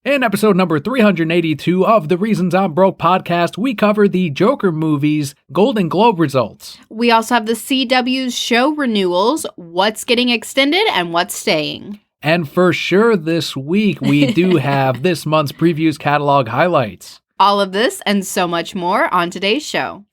In episode number 382 of the Reasons I'm Broke podcast, we cover the Joker movie's Golden Globe results. We also have the CW's show renewals, what's getting extended and what's staying. And for sure this week, we do have this month's previews catalog highlights. All of this and so much more on today's show.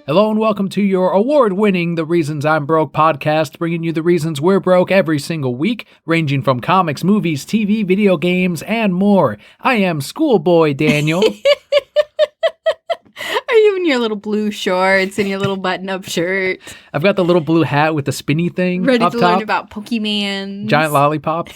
Hello and welcome to your award-winning The Reasons I'm Broke podcast, bringing you the reasons we're broke every single week, ranging from comics, movies, TV, video games, and more. I am Schoolboy Daniel. Are you in your little blue shorts and your little button-up shirt? I've got the little blue hat with the spinny thing ready up to top. Learn about Pokemon. Giant lollipop.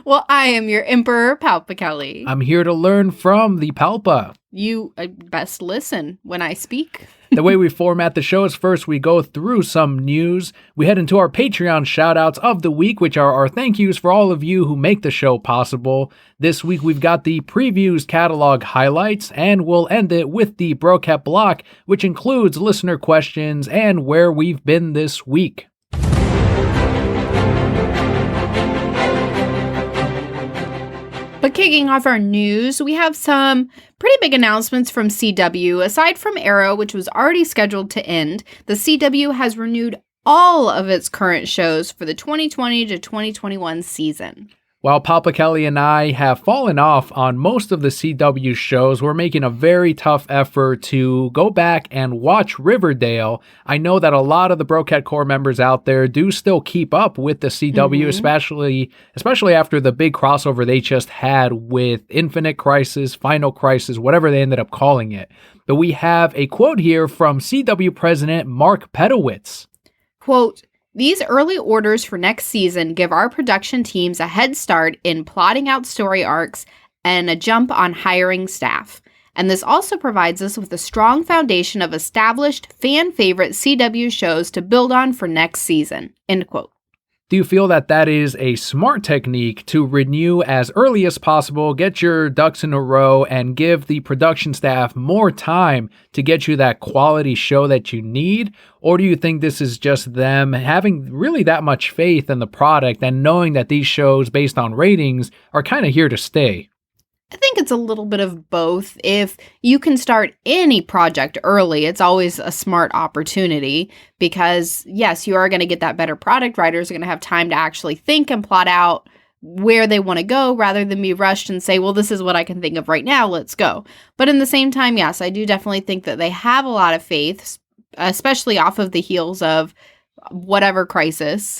Well, I am your Emperor Palpa Kelli. I'm here to learn from the Palpa. You best listen when I speak. The way we format the show is first we go through some news. We head into our Patreon shoutouts of the week, which are our thank yous for all of you who make the show possible. This week we've got the previews catalog highlights, and we'll end it with the Brocat block, which includes listener questions and where we've been this week. But kicking off our news, we have some pretty big announcements from CW. Aside from Arrow, which was already scheduled to end, the CW has renewed all of its current shows for the 2020 to 2021 season. While Papa Kelli and I have fallen off on most of the CW shows, we're making a very tough effort to go back and watch Riverdale. I know that a lot of the Brocat Core members out there do still keep up with the CW, especially after the big crossover they just had with Infinite Crisis, Final Crisis, whatever they ended up calling it. But we have a quote here from CW President Mark Pedowitz. Quote, "These early orders for next season give our production teams a head start in plotting out story arcs and a jump on hiring staff. And this also provides us with a strong foundation of established fan-favorite CW shows to build on for next season." End quote. Do you feel that that is a smart technique to renew as early as possible, get your ducks in a row, and give the production staff more time to get you that quality show that you need? Or do you think this is just them having really that much faith in the product and knowing that these shows, based on ratings, are kind of here to stay? I think it's a little bit of both. If you can start any project early, it's always a smart opportunity because, yes, you are going to get that better product. Writers are going to have time to actually think and plot out where they want to go rather than be rushed and say, well, this is what I can think of right now, let's go. But in the same time, yes, I do definitely think that they have a lot of faith, especially off of the heels of whatever crisis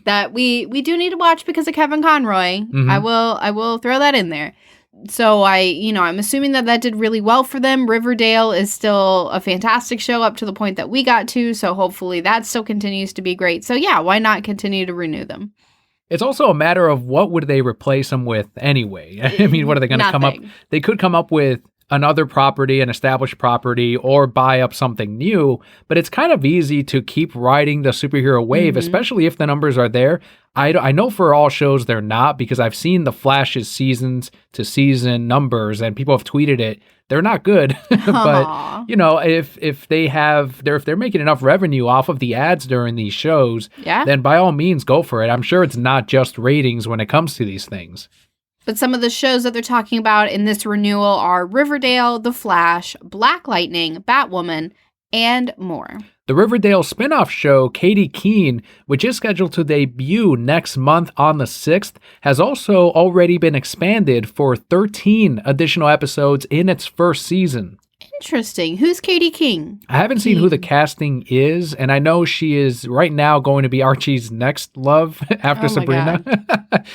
that we do need to watch because of Kevin Conroy. Mm-hmm. I will throw that in there. So I'm assuming that did really well for them. Riverdale is still a fantastic show up to the point that we got to. So hopefully that still continues to be great. So yeah, why not continue to renew them? It's also a matter of what would they replace them with anyway? I mean, what are they going to come up? They could come up with another property, an established property, or buy up something new, but it's kind of easy to keep riding the superhero wave, especially if the numbers are there. I know for all shows they're not, because I've seen the Flash's seasons to season numbers and people have tweeted it. They're not good. But if they're making enough revenue off of the ads during these shows, then by all means go for it. I'm sure it's not just ratings when it comes to these things. But some of the shows that they're talking about in this renewal are Riverdale, The Flash, Black Lightning, Batwoman, and more. The Riverdale spin-off show, Katie Keene, which is scheduled to debut next month on the 6th, has also already been expanded for 13 additional episodes in its first season. Interesting. Who's Katie King? I haven't seen who the casting is, and I know she is right now going to be Archie's next love after Sabrina.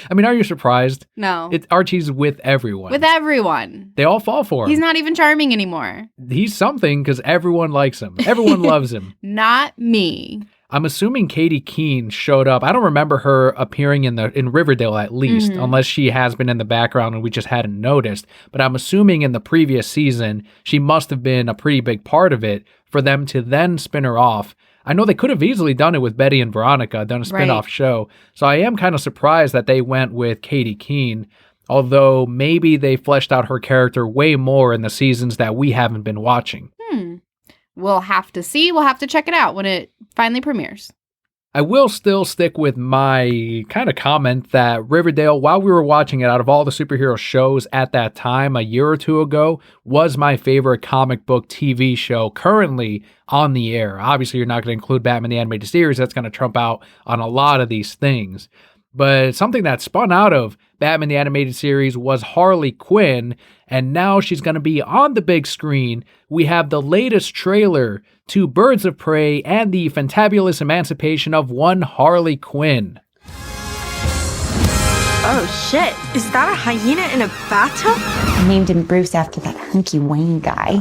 I mean, are you surprised? No. Archie's with everyone. With everyone. They all fall for him. He's not even charming anymore. He's something because everyone likes him. Everyone loves him. Not me. I'm assuming Katie Keene showed up. I don't remember her appearing in Riverdale at least, unless she has been in the background and we just hadn't noticed. But I'm assuming in the previous season, she must have been a pretty big part of it for them to then spin her off. I know they could have easily done it with Betty and Veronica, done a spin-off show. So I am kind of surprised that they went with Katie Keene. although maybe they fleshed out her character way more in the seasons that we haven't been watching. We'll have to see. We'll have to check it out when it finally premieres. I will still stick with my kind of comment that Riverdale, while we were watching it, out of all the superhero shows at that time, a year or two ago, was my favorite comic book TV show currently on the air. Obviously, you're not going to include Batman the Animated Series. That's going to trump out on a lot of these things. But something that spun out of Batman the Animated Series was Harley Quinn, and now she's going to be on the big screen. We have the latest trailer to Birds of Prey and the fantabulous emancipation of one Harley Quinn. Oh shit, is that a hyena in a bathtub? I named him Bruce after that hunky Wayne guy.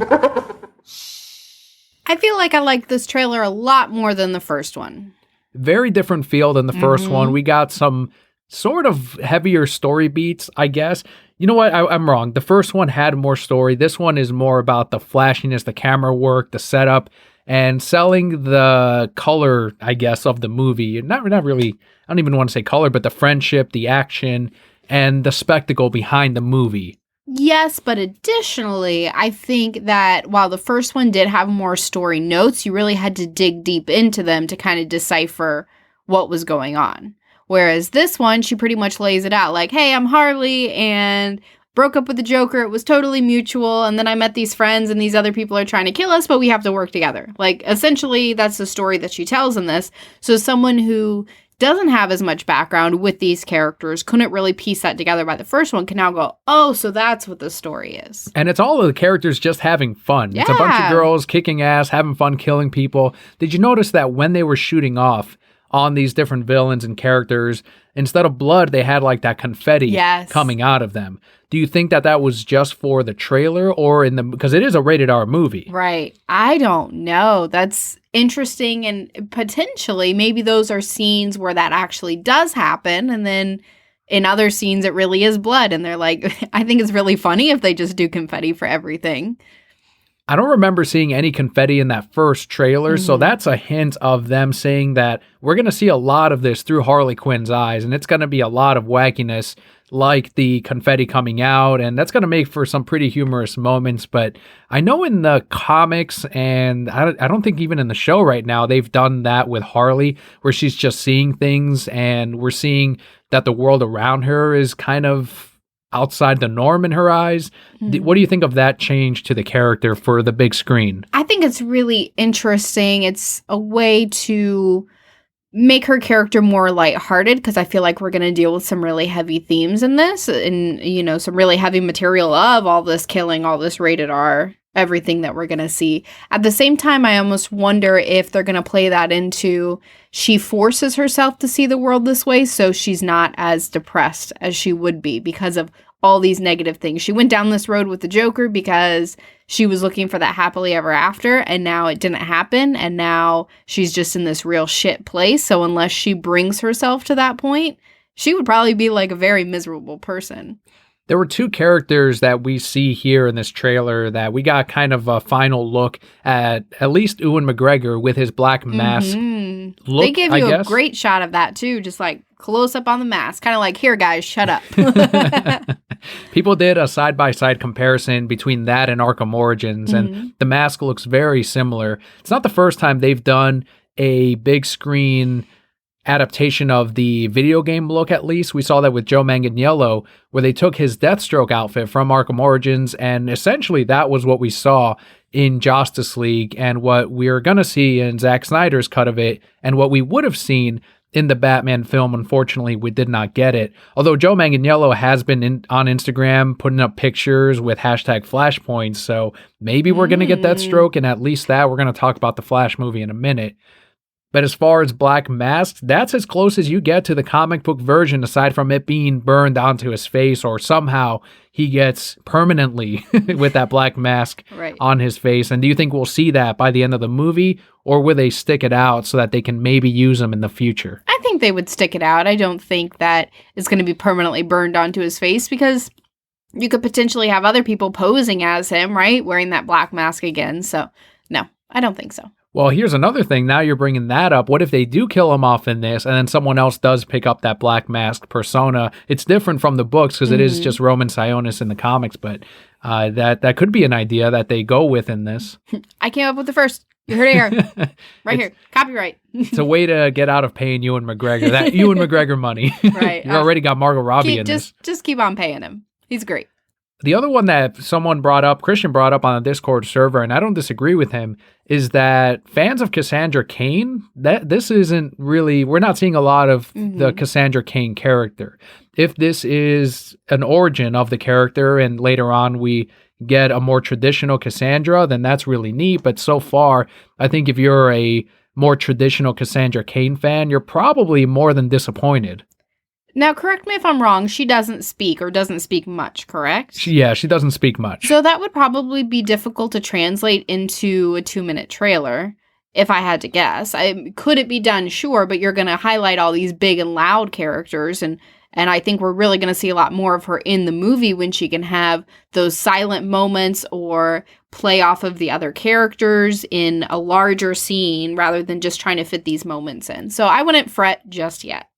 I feel like I like this trailer a lot more than the first one. Very different feel than the first one. We got some sort of heavier story beats, I guess. You know what? I'm wrong. The first one had more story. This one is more about the flashiness, the camera work, the setup, and selling the color, I guess, of the movie. Not really, I don't even want to say color, but the friendship, the action, and the spectacle behind the movie. Yes, but additionally, I think that while the first one did have more story notes, you really had to dig deep into them to kind of decipher what was going on. Whereas this one, she pretty much lays it out like, hey, I'm Harley and broke up with the Joker. It was totally mutual. And then I met these friends and these other people are trying to kill us, but we have to work together. Like, essentially, that's the story that she tells in this. So someone who doesn't have as much background with these characters, couldn't really piece that together by the first one, can now go, oh, so that's what the story is. And it's all of the characters just having fun. Yeah. It's a bunch of girls kicking ass, having fun, killing people. Did you notice that when they were shooting off on these different villains and characters, instead of blood, they had like that confetti coming out of them? Do you think that that was just for the trailer or because it is a rated R movie? Right. I don't know. That's interesting. And potentially maybe those are scenes where that actually does happen. And then in other scenes, it really is blood. And they're like, I think it's really funny if they just do confetti for everything. I don't remember seeing any confetti in that first trailer, so that's a hint of them saying that we're going to see a lot of this through Harley Quinn's eyes, and it's going to be a lot of wackiness like the confetti coming out, and that's going to make for some pretty humorous moments. But I know in the comics, and I don't think even in the show right now, they've done that with Harley, where she's just seeing things, and we're seeing that the world around her is kind of outside the norm in her eyes. What do you think of that change to the character for the big screen? I think it's really interesting. It's a way to make her character more lighthearted, because I feel like we're going to deal with some really heavy themes in this, and, you know, some really heavy material of all this killing, all this rated R, everything that we're going to see. At the same time, I almost wonder if they're going to play that into she forces herself to see the world this way, so she's not as depressed as she would be because of all these negative things. She went down this road with the Joker because she was looking for that happily ever after, and now it didn't happen, and now she's just in this real shit place. So unless she brings herself to that point, she would probably be like a very miserable person. There were two characters that we see here in this trailer that we got kind of a final look at least Ewan McGregor with his black mask look, they give you a great shot of that too, just like close up on the mask, kind of like, here guys, shut up. People did a side-by-side comparison between that and Arkham Origins, and the mask looks very similar. It's not the first time they've done a big screen adaptation of the video game look, at least. We saw that with Joe Manganiello, where they took his Deathstroke outfit from Arkham Origins, and essentially that was what we saw in Justice League, and what we're going to see in Zack Snyder's cut of it, and what we would have seen in the Batman film. Unfortunately, we did not get it. Although Joe Manganiello has been on Instagram putting up pictures with hashtag Flashpoints, so maybe we're going to get that stroke, and at least that we're going to talk about the Flash movie in a minute. But as far as Black Mask, that's as close as you get to the comic book version, aside from it being burned onto his face, or somehow he gets permanently with that black mask on his face. And do you think we'll see that by the end of the movie, or will they stick it out so that they can maybe use him in the future? I think they would stick it out. I don't think that it's going to be permanently burned onto his face, because you could potentially have other people posing as him, right? Wearing that black mask again. So no, I don't think so. Well, here's another thing. Now you're bringing that up. What if they do kill him off in this and then someone else does pick up that Black Mask persona? It's different from the books because it is just Roman Sionis in the comics, but that could be an idea that they go with in this. I came up with the first. You heard it here. Right here. Copyright. It's a way to get out of paying Ewan McGregor. That Ewan McGregor money. Right. You already got Margot Robbie in this. Just keep on paying him. He's great. The other one that Christian brought up on a Discord server, and I don't disagree with him, is that fans of Cassandra Cain, this isn't really, we're not seeing a lot of the Cassandra Cain character. If this is an origin of the character and later on we get a more traditional Cassandra, then that's really neat. But so far, I think if you're a more traditional Cassandra Cain fan, you're probably more than disappointed. Now, correct me if I'm wrong, she doesn't speak much, correct? She doesn't speak much. So that would probably be difficult to translate into a 2-minute trailer, if I had to guess. Could it be done? Sure, but you're going to highlight all these big and loud characters, and I think we're really going to see a lot more of her in the movie when she can have those silent moments or play off of the other characters in a larger scene rather than just trying to fit these moments in. So I wouldn't fret just yet.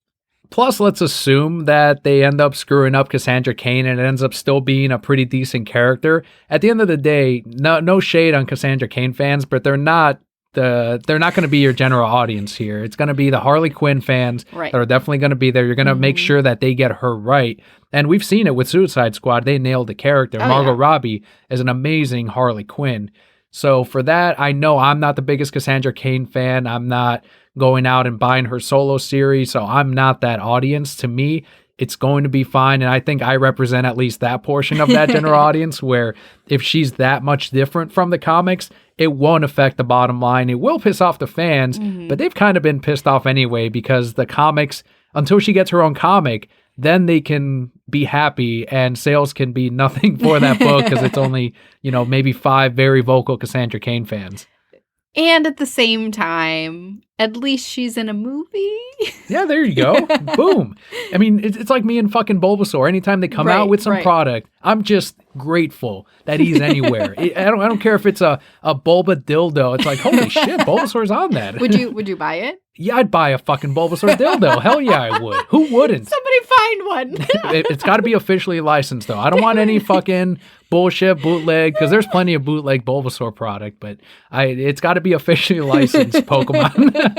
Plus, let's assume that they end up screwing up Cassandra Cain and it ends up still being a pretty decent character. At the end of the day, no shade on Cassandra Cain fans, but they're not going to be your general audience here. It's going to be the Harley Quinn fans that are definitely going to be there. You're going to make sure that they get her right. And we've seen it with Suicide Squad. They nailed the character. Margot Robbie is an amazing Harley Quinn. So for that, I know I'm not the biggest Cassandra Cain fan. I'm not going out and buying her solo series, so I'm not that audience. To me, it's going to be fine, and I think I represent at least that portion of that general audience where if she's that much different from the comics, it won't affect the bottom line. It will piss off the fans, but they've kind of been pissed off anyway because the comics, until she gets her own comic, then they can be happy and sales can be nothing for that book because it's only, maybe 5 very vocal Cassandra Cain fans. And at the same time, at least she's in a movie. Yeah, there you go. Boom. I mean, it's like me and fucking Bulbasaur. Anytime they come out with some product, I'm just grateful that he's anywhere. I don't care if it's a Bulba dildo. It's like, holy shit, Bulbasaur's on that. Would you buy it? Yeah, I'd buy a fucking Bulbasaur dildo. Hell yeah, I would. Who wouldn't? Somebody find one. It's got to be officially licensed, though. I don't want any fucking bullshit bootleg, because there's plenty of bootleg Bulbasaur product, but it's got to be officially licensed Pokemon.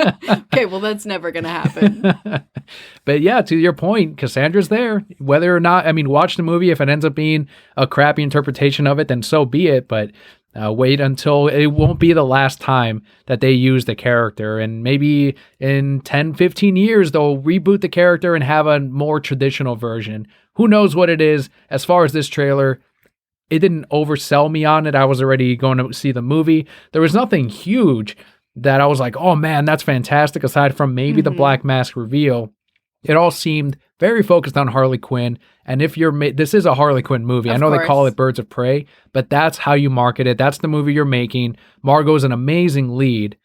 Okay, well, that's never going to happen. But yeah, to your point, Cassandra's there. Whether or not, watch the movie. If it ends up being a crappy interpretation of it, then so be it. But wait until it won't be the last time that they use the character. And maybe in 10, 15 years, they'll reboot the character and have a more traditional version. Who knows what it is? As far as this trailer, it didn't oversell me on it. I was already going to see the movie. There was nothing huge that I was like, oh man, that's fantastic. Aside from maybe the Black Mask reveal, it all seemed very focused on Harley Quinn. And if this is a Harley Quinn movie. I know they call it Birds of Prey, but that's how you market it. That's the movie you're making. Margot's an amazing lead.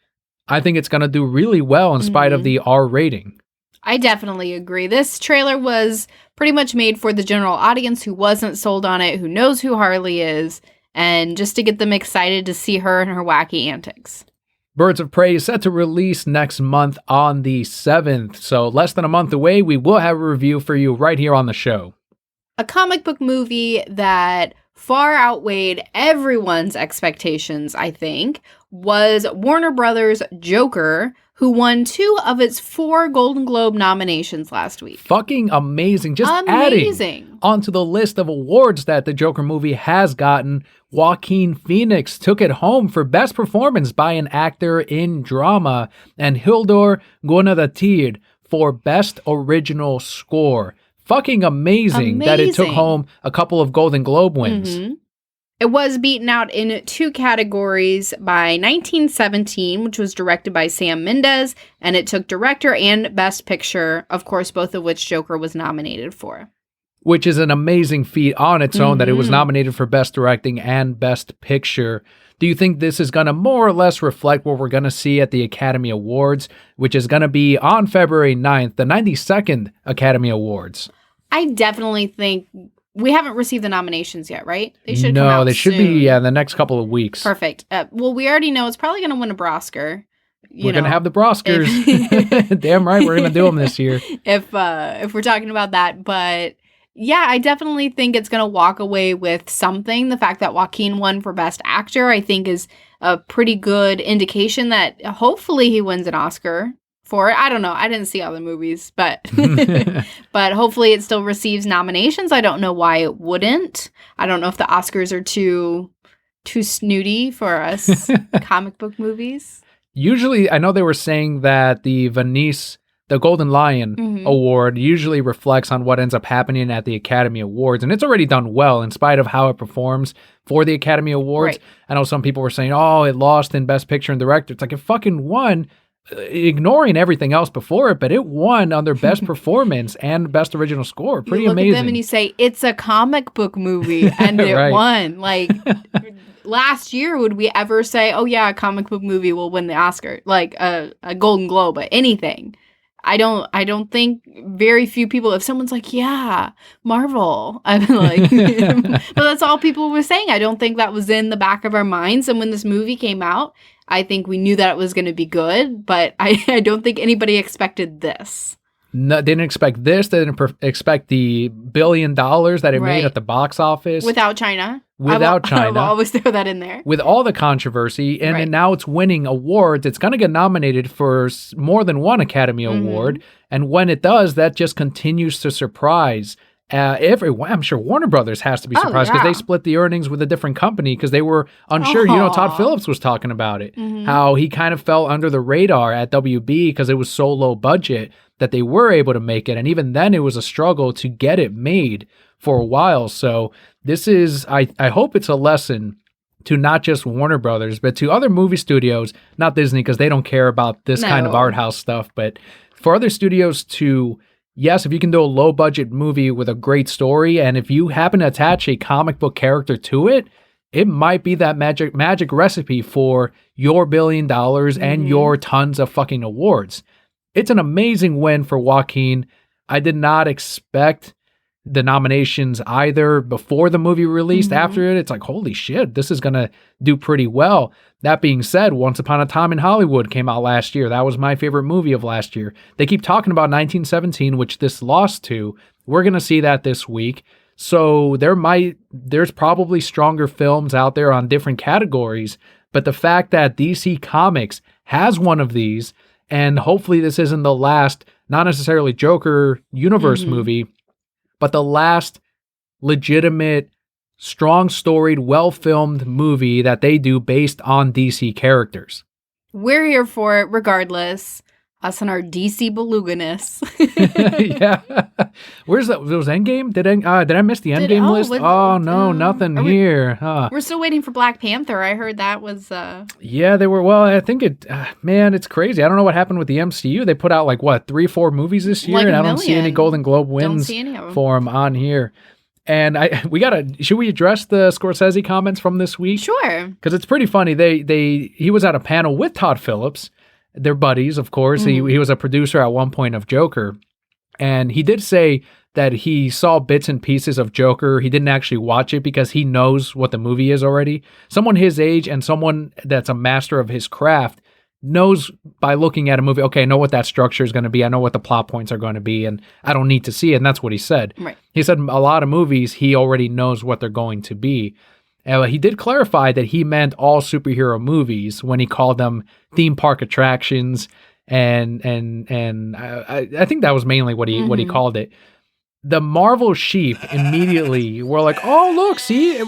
I think it's going to do really well in spite of the R rating. I definitely agree. This trailer was pretty much made for the general audience who wasn't sold on it, who knows who Harley is, and just to get them excited to see her and her wacky antics. Birds of Prey is set to release next month on the 7th, so less than a month away. We will have a review for you right here on the show. A comic book movie that far outweighed everyone's expectations, I think, was Warner Brothers' Joker, who won 2 of its 4 Golden Globe nominations last week. Fucking amazing. Just adding onto the list of awards that the Joker movie has gotten, Joaquin Phoenix took it home for Best Performance by an Actor in Drama, and Hildur Guðnadóttir for Best Original Score. Fucking amazing that it took home a couple of Golden Globe wins. It was beaten out in 2 categories by 1917, which was directed by Sam Mendes, and it took Director and Best Picture, of course, both of which Joker was nominated for. Which is an amazing feat on its own that it was nominated for Best Directing and Best Picture. Do you think this is going to more or less reflect what we're going to see at the Academy Awards, which is going to be on February 9th, the 92nd Academy Awards? I definitely think we haven't received the nominations yet, right? They should come No, out they should soon. be in the next couple of weeks. Perfect. Well, we already know it's probably going to win a Brosker. We're going to have the Broskers. Damn right, we're going to do them this year. If we're talking about that. But yeah, I definitely think it's going to walk away with something. The fact that Joaquin won for Best Actor, I think, is a pretty good indication that hopefully he wins an Oscar for it. I don't know. I didn't see all the movies, but but hopefully it still receives nominations. I don't know why it wouldn't. I don't know if the Oscars are too snooty for us comic book movies. Usually, I know they were saying that the Golden Lion Award usually reflects on what ends up happening at the Academy Awards, and it's already done well in spite of how it performs for the Academy Awards. Right. I know some people were saying, oh, it lost in Best Picture and Director. It's like it fucking won, ignoring everything else before it, but it won under Best Performance and Best Original Score. Pretty you look amazing. At them and you say, it's a comic book movie, and it Right. won. Like, last year, would we ever say, oh yeah, a comic book movie will win the Oscar, like a Golden Globe, anything? I don't think very few people, if someone's like, yeah, Marvel, I'm like, but that's all people were saying. I don't think that was in the back of our minds. And when this movie came out, I think we knew that it was going to be good, but I don't think anybody expected this. No, they didn't expect this. They didn't expect the $1 billion that it made at the box office. Without China. China. I will always throw that in there. With all the controversy, and now it's winning awards. It's going to get nominated for more than one Academy Award. And when it does, that just continues to surprise everyone. I'm sure Warner Brothers has to be surprised because they split the earnings with a different company because they were unsure. You know, Todd Phillips was talking about it, how he kind of fell under the radar at WB because it was so low budget that they were able to make it. And even then, it was a struggle to get it made for a while. So this is, I hope it's a lesson to not just Warner Brothers, but to other movie studios, not Disney, because they don't care about this kind of art house stuff, but for other studios to, yes, if you can do a low budget movie with a great story, and if you happen to attach a comic book character to it, it might be that magic recipe for your $1 billion and your tons of fucking awards. It's an amazing win for Joaquin. I did not expect the nominations either before the movie released. After it, it's like, holy shit, this is going to do pretty well. That being said, Once Upon a Time in Hollywood came out last year. That was my favorite movie of last year. They keep talking about 1917, which this lost to. We're going to see that this week. So there's probably stronger films out there on different categories, but the fact that DC Comics has one of these, and hopefully this isn't the last, not necessarily Joker universe movie, but the last legitimate, strong-storied, well-filmed movie that they do based on DC characters. We're here for it regardless. Us and our DC beluga-ness. Yeah. Where's that? Was Endgame? Did I miss the Endgame list? Nothing here. Huh. We're still waiting for Black Panther. I heard that was... Yeah, they were. Well, I think man, it's crazy. I don't know what happened with the MCU. They put out 3-4 movies this year, like and I don't see any Golden Globe wins for them on here. And should we address the Scorsese comments from this week? Sure. Because it's pretty funny. He was at a panel with Todd Phillips. They're buddies, of course. He was a producer at one point of Joker. And he did say that he saw bits and pieces of Joker. He didn't actually watch it because he knows what the movie is already. Someone his age and someone that's a master of his craft knows by looking at a movie, okay, I know what that structure is going to be. I know what the plot points are going to be, and I don't need to see it. And that's what he said. Right. He said a lot of movies, he already knows what they're going to be. He did clarify that he meant all superhero movies when he called them theme park attractions, and I think that was mainly what he called it. The Marvel sheep immediately were like, "Oh, look, see,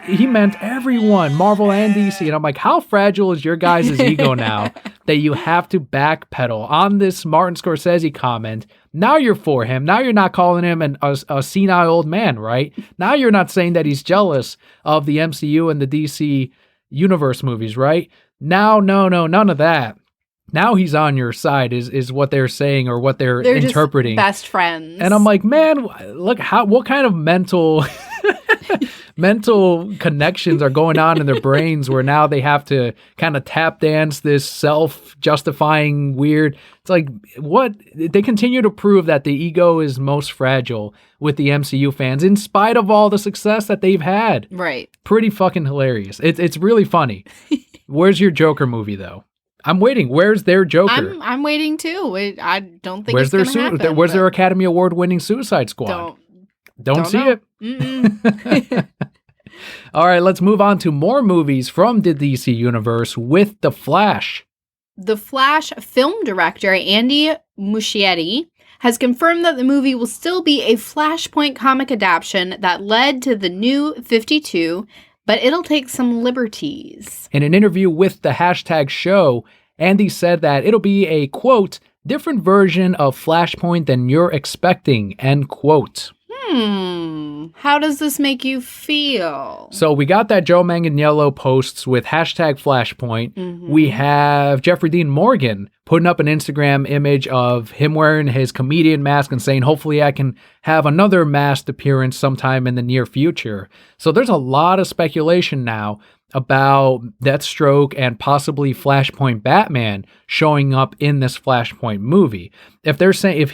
he meant everyone, Marvel and DC." And I'm like, "How fragile is your guys' ego now that you have to backpedal on this Martin Scorsese comment? Now you're for him. Now you're not calling him a senile old man, right? Now you're not saying that he's jealous of the MCU and the DC universe movies, right? Now, no, none of that. Now he's on your side is what they're saying or what they're interpreting. Just best friends. And I'm like, man, look, what kind of mental mental connections are going on in their brains where now they have to kind of tap dance this self-justifying weird. It's like, what? They continue to prove that the ego is most fragile with the MCU fans in spite of all the success that they've had. Right. Pretty fucking hilarious. It's really funny. Where's your Joker movie, though? I'm waiting. Where's their Joker? I'm waiting too. I don't think where's it's their going to happen. Where's their Academy Award winning Suicide Squad? Don't see know. it. All right, let's move on to more movies from the DC universe with The Flash. The Flash film director Andy Muschietti has confirmed that the movie will still be a Flashpoint comic adaptation that led to the New 52, but it'll take some liberties. In an interview with the #show, Andy said that it'll be a, quote, different version of Flashpoint than you're expecting, end quote. How does this make you feel? So we got that Joe Manganiello posts with #Flashpoint. Mm-hmm. We have Jeffrey Dean Morgan putting up an Instagram image of him wearing his comedian mask and saying, hopefully I can have another masked appearance sometime in the near future. So there's a lot of speculation now about Deathstroke and possibly Flashpoint Batman showing up in this Flashpoint movie. If they're saying,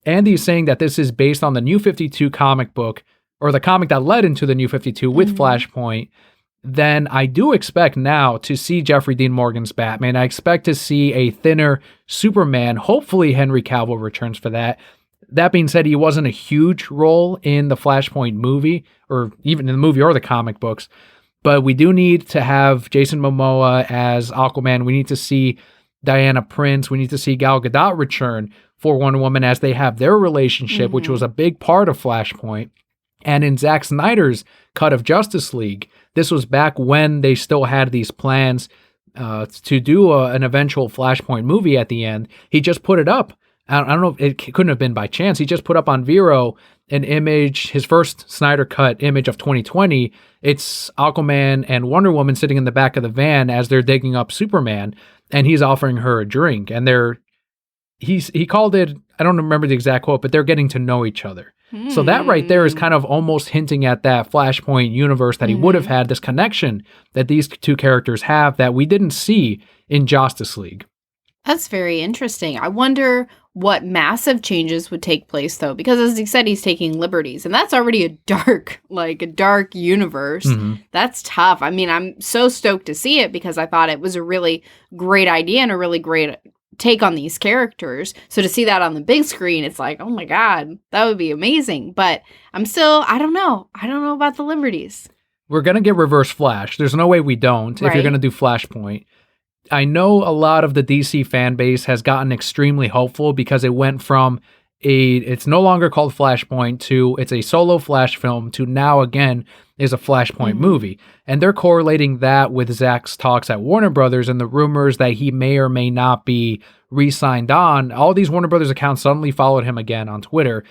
Andy's saying that this is based on the New 52 comic book, or the comic that led into the New 52 with Flashpoint, then I do expect now to see Jeffrey Dean Morgan's Batman. I expect to see a thinner Superman. Hopefully Henry Cavill returns for that. That being said, he wasn't a huge role in the Flashpoint movie, or even in the movie or the comic books. But we do need to have Jason Momoa as Aquaman. We need to see Diana Prince. We need to see Gal Gadot return for Wonder Woman as they have their relationship, which was a big part of Flashpoint. And in Zack Snyder's cut of Justice League, this was back when they still had these plans to do an eventual Flashpoint movie at the end. He just put it up. I don't know, it couldn't have been by chance. He just put up on Vero an image, his first Snyder Cut image of 2020. It's Aquaman and Wonder Woman sitting in the back of the van as they're digging up Superman, and he's offering her a drink. And he called it, I don't remember the exact quote, but they're getting to know each other. So that right there is kind of almost hinting at that Flashpoint universe that he would have had, this connection that these two characters have that we didn't see in Justice League. That's very interesting. I wonder what massive changes would take place, though, because as he said, he's taking liberties, and that's already a dark universe. That's tough. I mean, I'm so stoked to see it because I thought it was a really great idea and a really great take on these characters. So to see that on the big screen, it's like, oh my God, that would be amazing. But I'm still, I don't know about the liberties. We're going to get Reverse Flash. There's no way we don't if you're going to do Flashpoint. I know a lot of the DC fan base has gotten extremely hopeful because it went from it's no longer called Flashpoint to it's a solo Flash film to now again is a Flashpoint movie. And they're correlating that with Zack's talks at Warner Brothers and the rumors that he may or may not be re-signed on. All these Warner Brothers accounts suddenly followed him again on Twitter,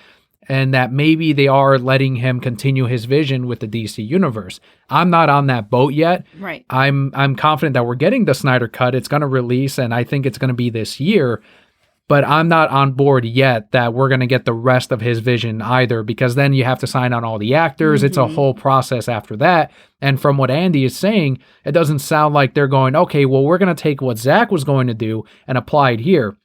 and that maybe they are letting him continue his vision with the DC universe. I'm not on that boat yet. Right. I'm confident that we're getting the Snyder Cut. It's going to release, and I think it's going to be this year. But I'm not on board yet that we're going to get the rest of his vision either, because then you have to sign on all the actors. It's a whole process after that. And from what Andy is saying, it doesn't sound like they're going, okay, well, we're going to take what Zack was going to do and apply it here.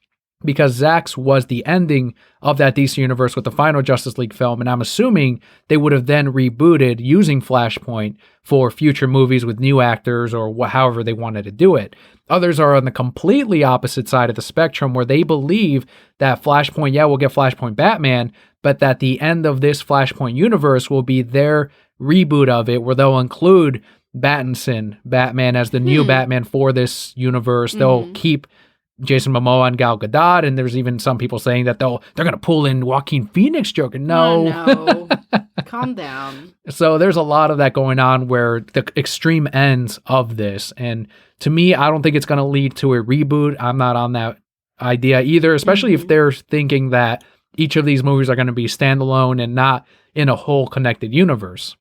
Because Zack's was the ending of that DC universe with the final Justice League film, and I'm assuming they would have then rebooted using Flashpoint for future movies with new actors or however they wanted to do it. Others are on the completely opposite side of the spectrum where they believe that Flashpoint, we'll get Flashpoint Batman, but that the end of this Flashpoint universe will be their reboot of it where they'll include Battinson Batman as the new Batman for this universe. They'll keep Jason Momoa and Gal Gadot, and there's even some people saying that they're going to pull in Joaquin Phoenix Joker. No. Calm down. So there's a lot of that going on where the extreme ends of this, and to me, I don't think it's going to lead to a reboot. I'm not on that idea either, especially if they're thinking that each of these movies are going to be standalone and not in a whole connected universe.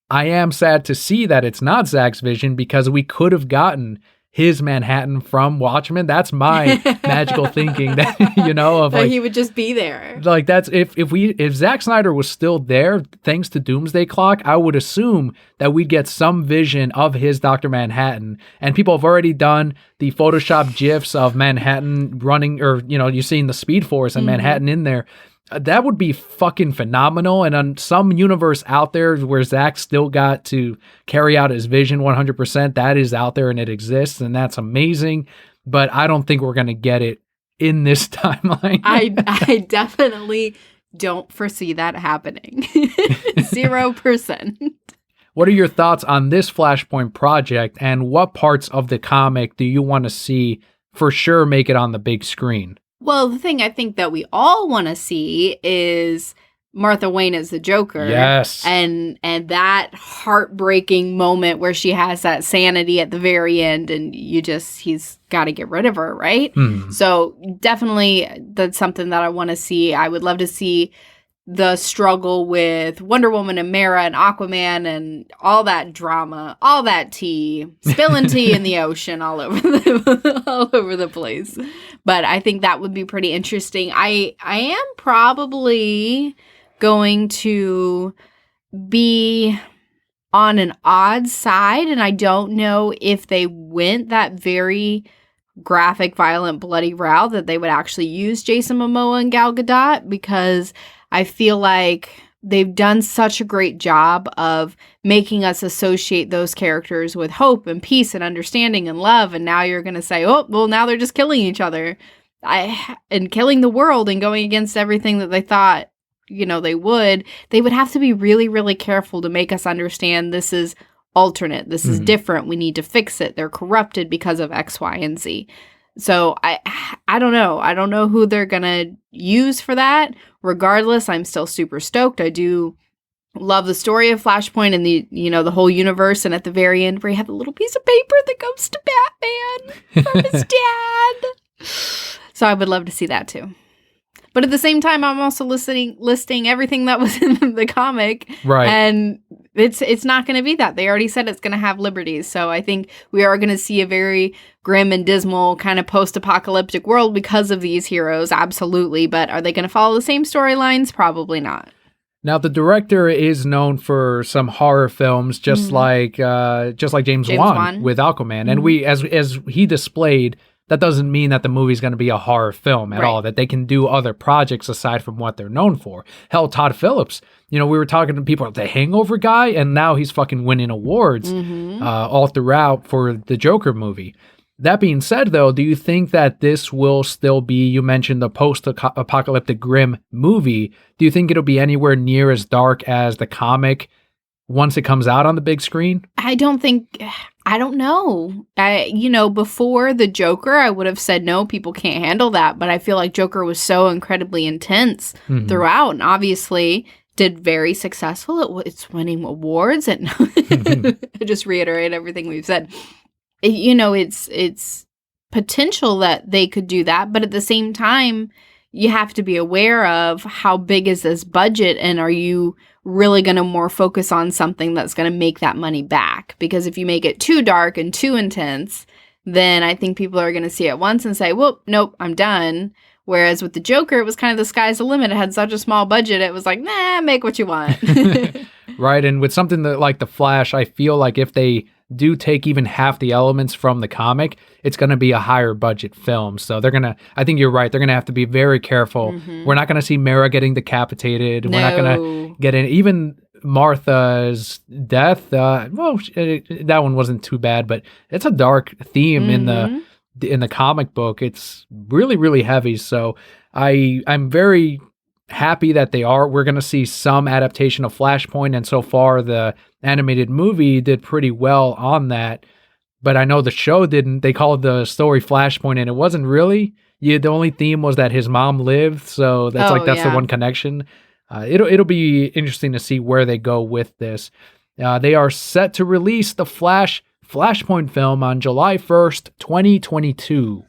I am sad to see that it's not Zack's vision because we could have gotten his Manhattan from Watchmen. That's my magical thinking that, of like, he would just be there. Like that's if Zack Snyder was still there, thanks to Doomsday Clock, I would assume that we'd get some vision of his Dr. Manhattan. And people have already done the Photoshop GIFs of Manhattan running, or you're seeing the Speed Force and Manhattan in there. That would be fucking phenomenal. And on some universe out there where Zack still got to carry out his vision 100%, that is out there and it exists, and that's amazing. But I don't think we're going to get it in this timeline. I definitely don't foresee that happening. 0%. What are your thoughts on this Flashpoint project, and what parts of the comic do you want to see for sure make it on the big screen? Well, the thing I think that we all want to see is Martha Wayne as the Joker. Yes. And that heartbreaking moment where she has that sanity at the very end and he's got to get rid of her, right? So definitely that's something that I want to see. I would love to see the struggle with Wonder Woman and Mera and Aquaman and all that drama, all that tea, spilling tea in the ocean all over the place. But I think that would be pretty interesting. I am probably going to be on an odd side, and I don't know if they went that very graphic, violent, bloody route that they would actually use Jason Momoa and Gal Gadot, because I feel like they've done such a great job of making us associate those characters with hope and peace and understanding and love. And now you're going to say, oh, well, now they're just killing each other and killing the world and going against everything that they thought, they would have to be really, really careful to make us understand this is alternate. This is different. We need to fix it. They're corrupted because of X, Y, and Z. So I don't know. I don't know who they're going to use for that. Regardless, I'm still super stoked. I do love the story of Flashpoint and the whole universe. And at the very end where you have a little piece of paper that goes to Batman from his dad. So I would love to see that too. But at the same time, I'm also listing everything that was in the comic. Right. And it's not going to be that. They already said it's going to have liberties. So I think we are going to see a very grim and dismal kind of post-apocalyptic world because of these heroes. Absolutely. But are they going to follow the same storylines? Probably not. Now, the director is known for some horror films, just like James Wan with Aquaman. And we, as he displayed, that doesn't mean that the movie's going to be a horror film at all, that they can do other projects aside from what they're known for. Hell, Todd Phillips, we were talking to people, the Hangover guy, and now he's fucking winning awards all throughout for the Joker movie. That being said, though, do you think that this will still be, you mentioned the post-apocalyptic grim movie, do you think it'll be anywhere near as dark as the comic once it comes out on the big screen? I don't know. Before the Joker, I would have said no, people can't handle that. But I feel like Joker was so incredibly intense throughout, and obviously did very successful. It's winning awards, and I just reiterate everything we've said. It's potential that they could do that, but at the same time, you have to be aware of how big is this budget, and are you really going to more focus on something that's going to make that money back? Because if you make it too dark and too intense, then I think people are going to see it once and say, well, nope, I'm done. Whereas with the Joker, it was kind of the sky's the limit. It had such a small budget. It was like, nah, make what you want. Right. And with something that like The Flash, I feel like if they do take even half the elements from the comic, it's going to be a higher budget film. So I think you're right. They're going to have to be very careful. We're not going to see Mera getting decapitated. No. We're not going to get in. Even Martha's death, that one wasn't too bad, but it's a dark theme in the comic book. It's really, really heavy. So I'm very happy that we're going to see some adaptation of Flashpoint, and so far the animated movie did pretty well on that, but I know the show didn't. They called the story Flashpoint, and it wasn't really. The only theme was that his mom lived, so that's the one connection. It'll be interesting to see where they go with this. They are set to release the Flashpoint film on July 1st, 2022.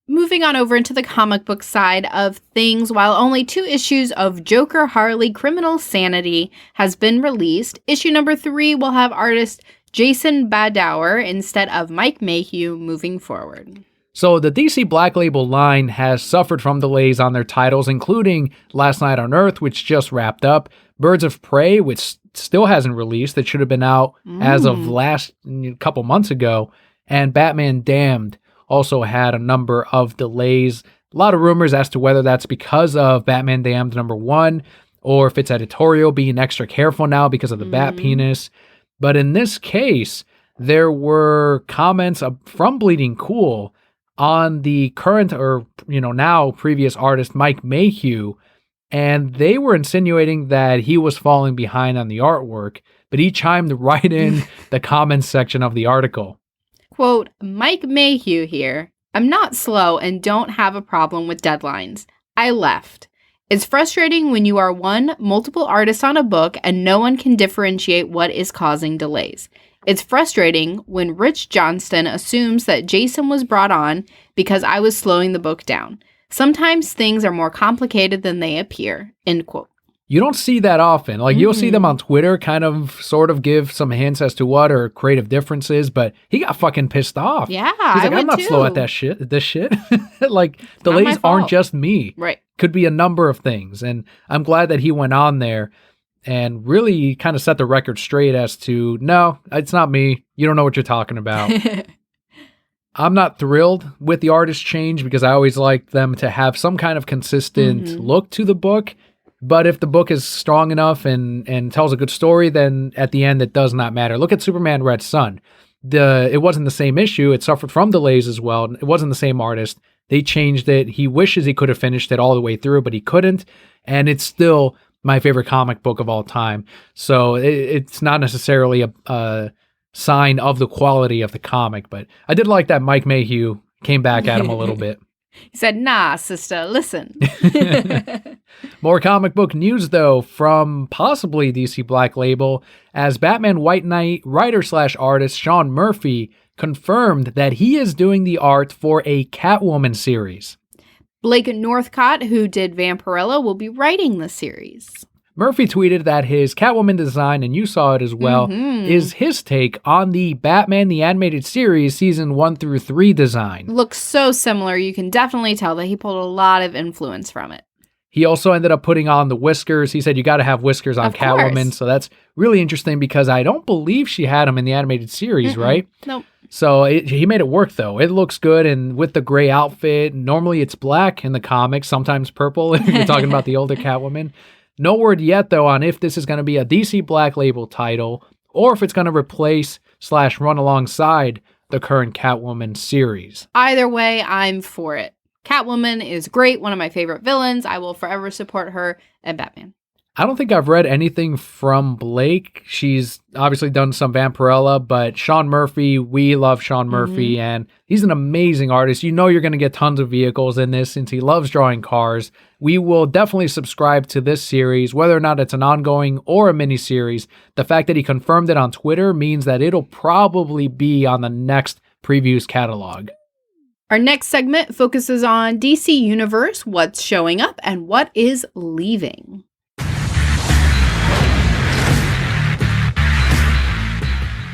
Moving on over into the comic book side of things, while only 2 issues of Joker Harley Criminal Sanity has been released, issue number 3 will have artist Jason Badauer instead of Mike Mayhew moving forward. So the DC Black Label line has suffered from delays on their titles, including Last Night on Earth, which just wrapped up, Birds of Prey, which still hasn't released. It should have been out as of last couple months ago. And Batman Damned also had a number of delays. A lot of rumors as to whether that's because of Batman Damned #1 or if it's editorial being extra careful now because of the bat penis. But in this case, there were comments from Bleeding Cool on the current or, now previous artist Mike Mayhew, and they were insinuating that he was falling behind on the artwork, but he chimed right in the comments section of the article. Quote, Mike Mayhew here. I'm not slow and don't have a problem with deadlines. I left. It's frustrating when you are multiple artists on a book and no one can differentiate what is causing delays. It's frustrating when Rich Johnston assumes that Jason was brought on because I was slowing the book down. Sometimes things are more complicated than they appear, end quote. You don't see that often. You'll see them on Twitter kind of sort of give some hints as to what are creative differences, but he got fucking pissed off. Yeah, he's like, I'm not slow at this shit. Delays aren't just me. Right. Could be a number of things. And I'm glad that he went on there and really kind of set the record straight as to, no, it's not me. You don't know what you're talking about. I'm not thrilled with the artist change because I always like them to have some kind of consistent look to the book. But if the book is strong enough and tells a good story, then at the end, it does not matter. Look at Superman Red Sun. It wasn't the same issue. It suffered from delays as well. It wasn't the same artist. They changed it. He wishes he could have finished it all the way through, but he couldn't. And it's still my favorite comic book of all time. So it's not necessarily a sign of the quality of the comic, but I did like that Mike Mayhew came back at him a little bit. He said, nah, sister, listen. More comic book news, though, from possibly DC Black Label, as Batman White Knight writer/artist Sean Murphy confirmed that he is doing the art for a Catwoman series. Blake Northcott, who did Vampirella, will be writing the series. Murphy tweeted that his Catwoman design, and you saw it as well, is his take on the Batman the Animated Series Season 1 through 3 design. Looks so similar. You can definitely tell that he pulled a lot of influence from it. He also ended up putting on the whiskers. He said you got to have whiskers on Catwoman, so that's really interesting because I don't believe she had them in the animated series, right? Nope. So he made it work, though. It looks good, and with the gray outfit, normally it's black in the comics, sometimes purple if you're talking about the older Catwoman. No word yet, though, on if this is going to be a DC Black Label title or if it's going to replace/run alongside the current Catwoman series. Either way, I'm for it. Catwoman is great, one of my favorite villains. I will forever support her and Batman. I don't think I've read anything from Blake. She's obviously done some Vampirella, but Sean Murphy, we love Sean Murphy, and he's an amazing artist. You know you're going to get tons of vehicles in this since he loves drawing cars. We will definitely subscribe to this series, whether or not it's an ongoing or a miniseries. The fact that he confirmed it on Twitter means that it'll probably be on the next previews catalog. Our next segment focuses on DC Universe, what's showing up and what is leaving.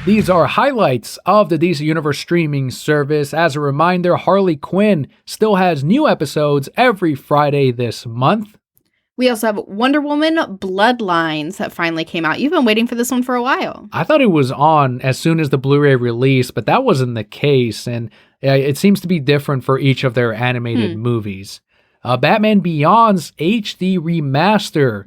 These are highlights of the DC Universe streaming service. As a reminder, Harley Quinn still has new episodes every Friday this month. We also have Wonder Woman Bloodlines that finally came out. You've been waiting for this one for a while. I thought it was on as soon as the Blu-ray release, but that wasn't the case, and it seems to be different for each of their animated movies. Batman Beyond's HD remaster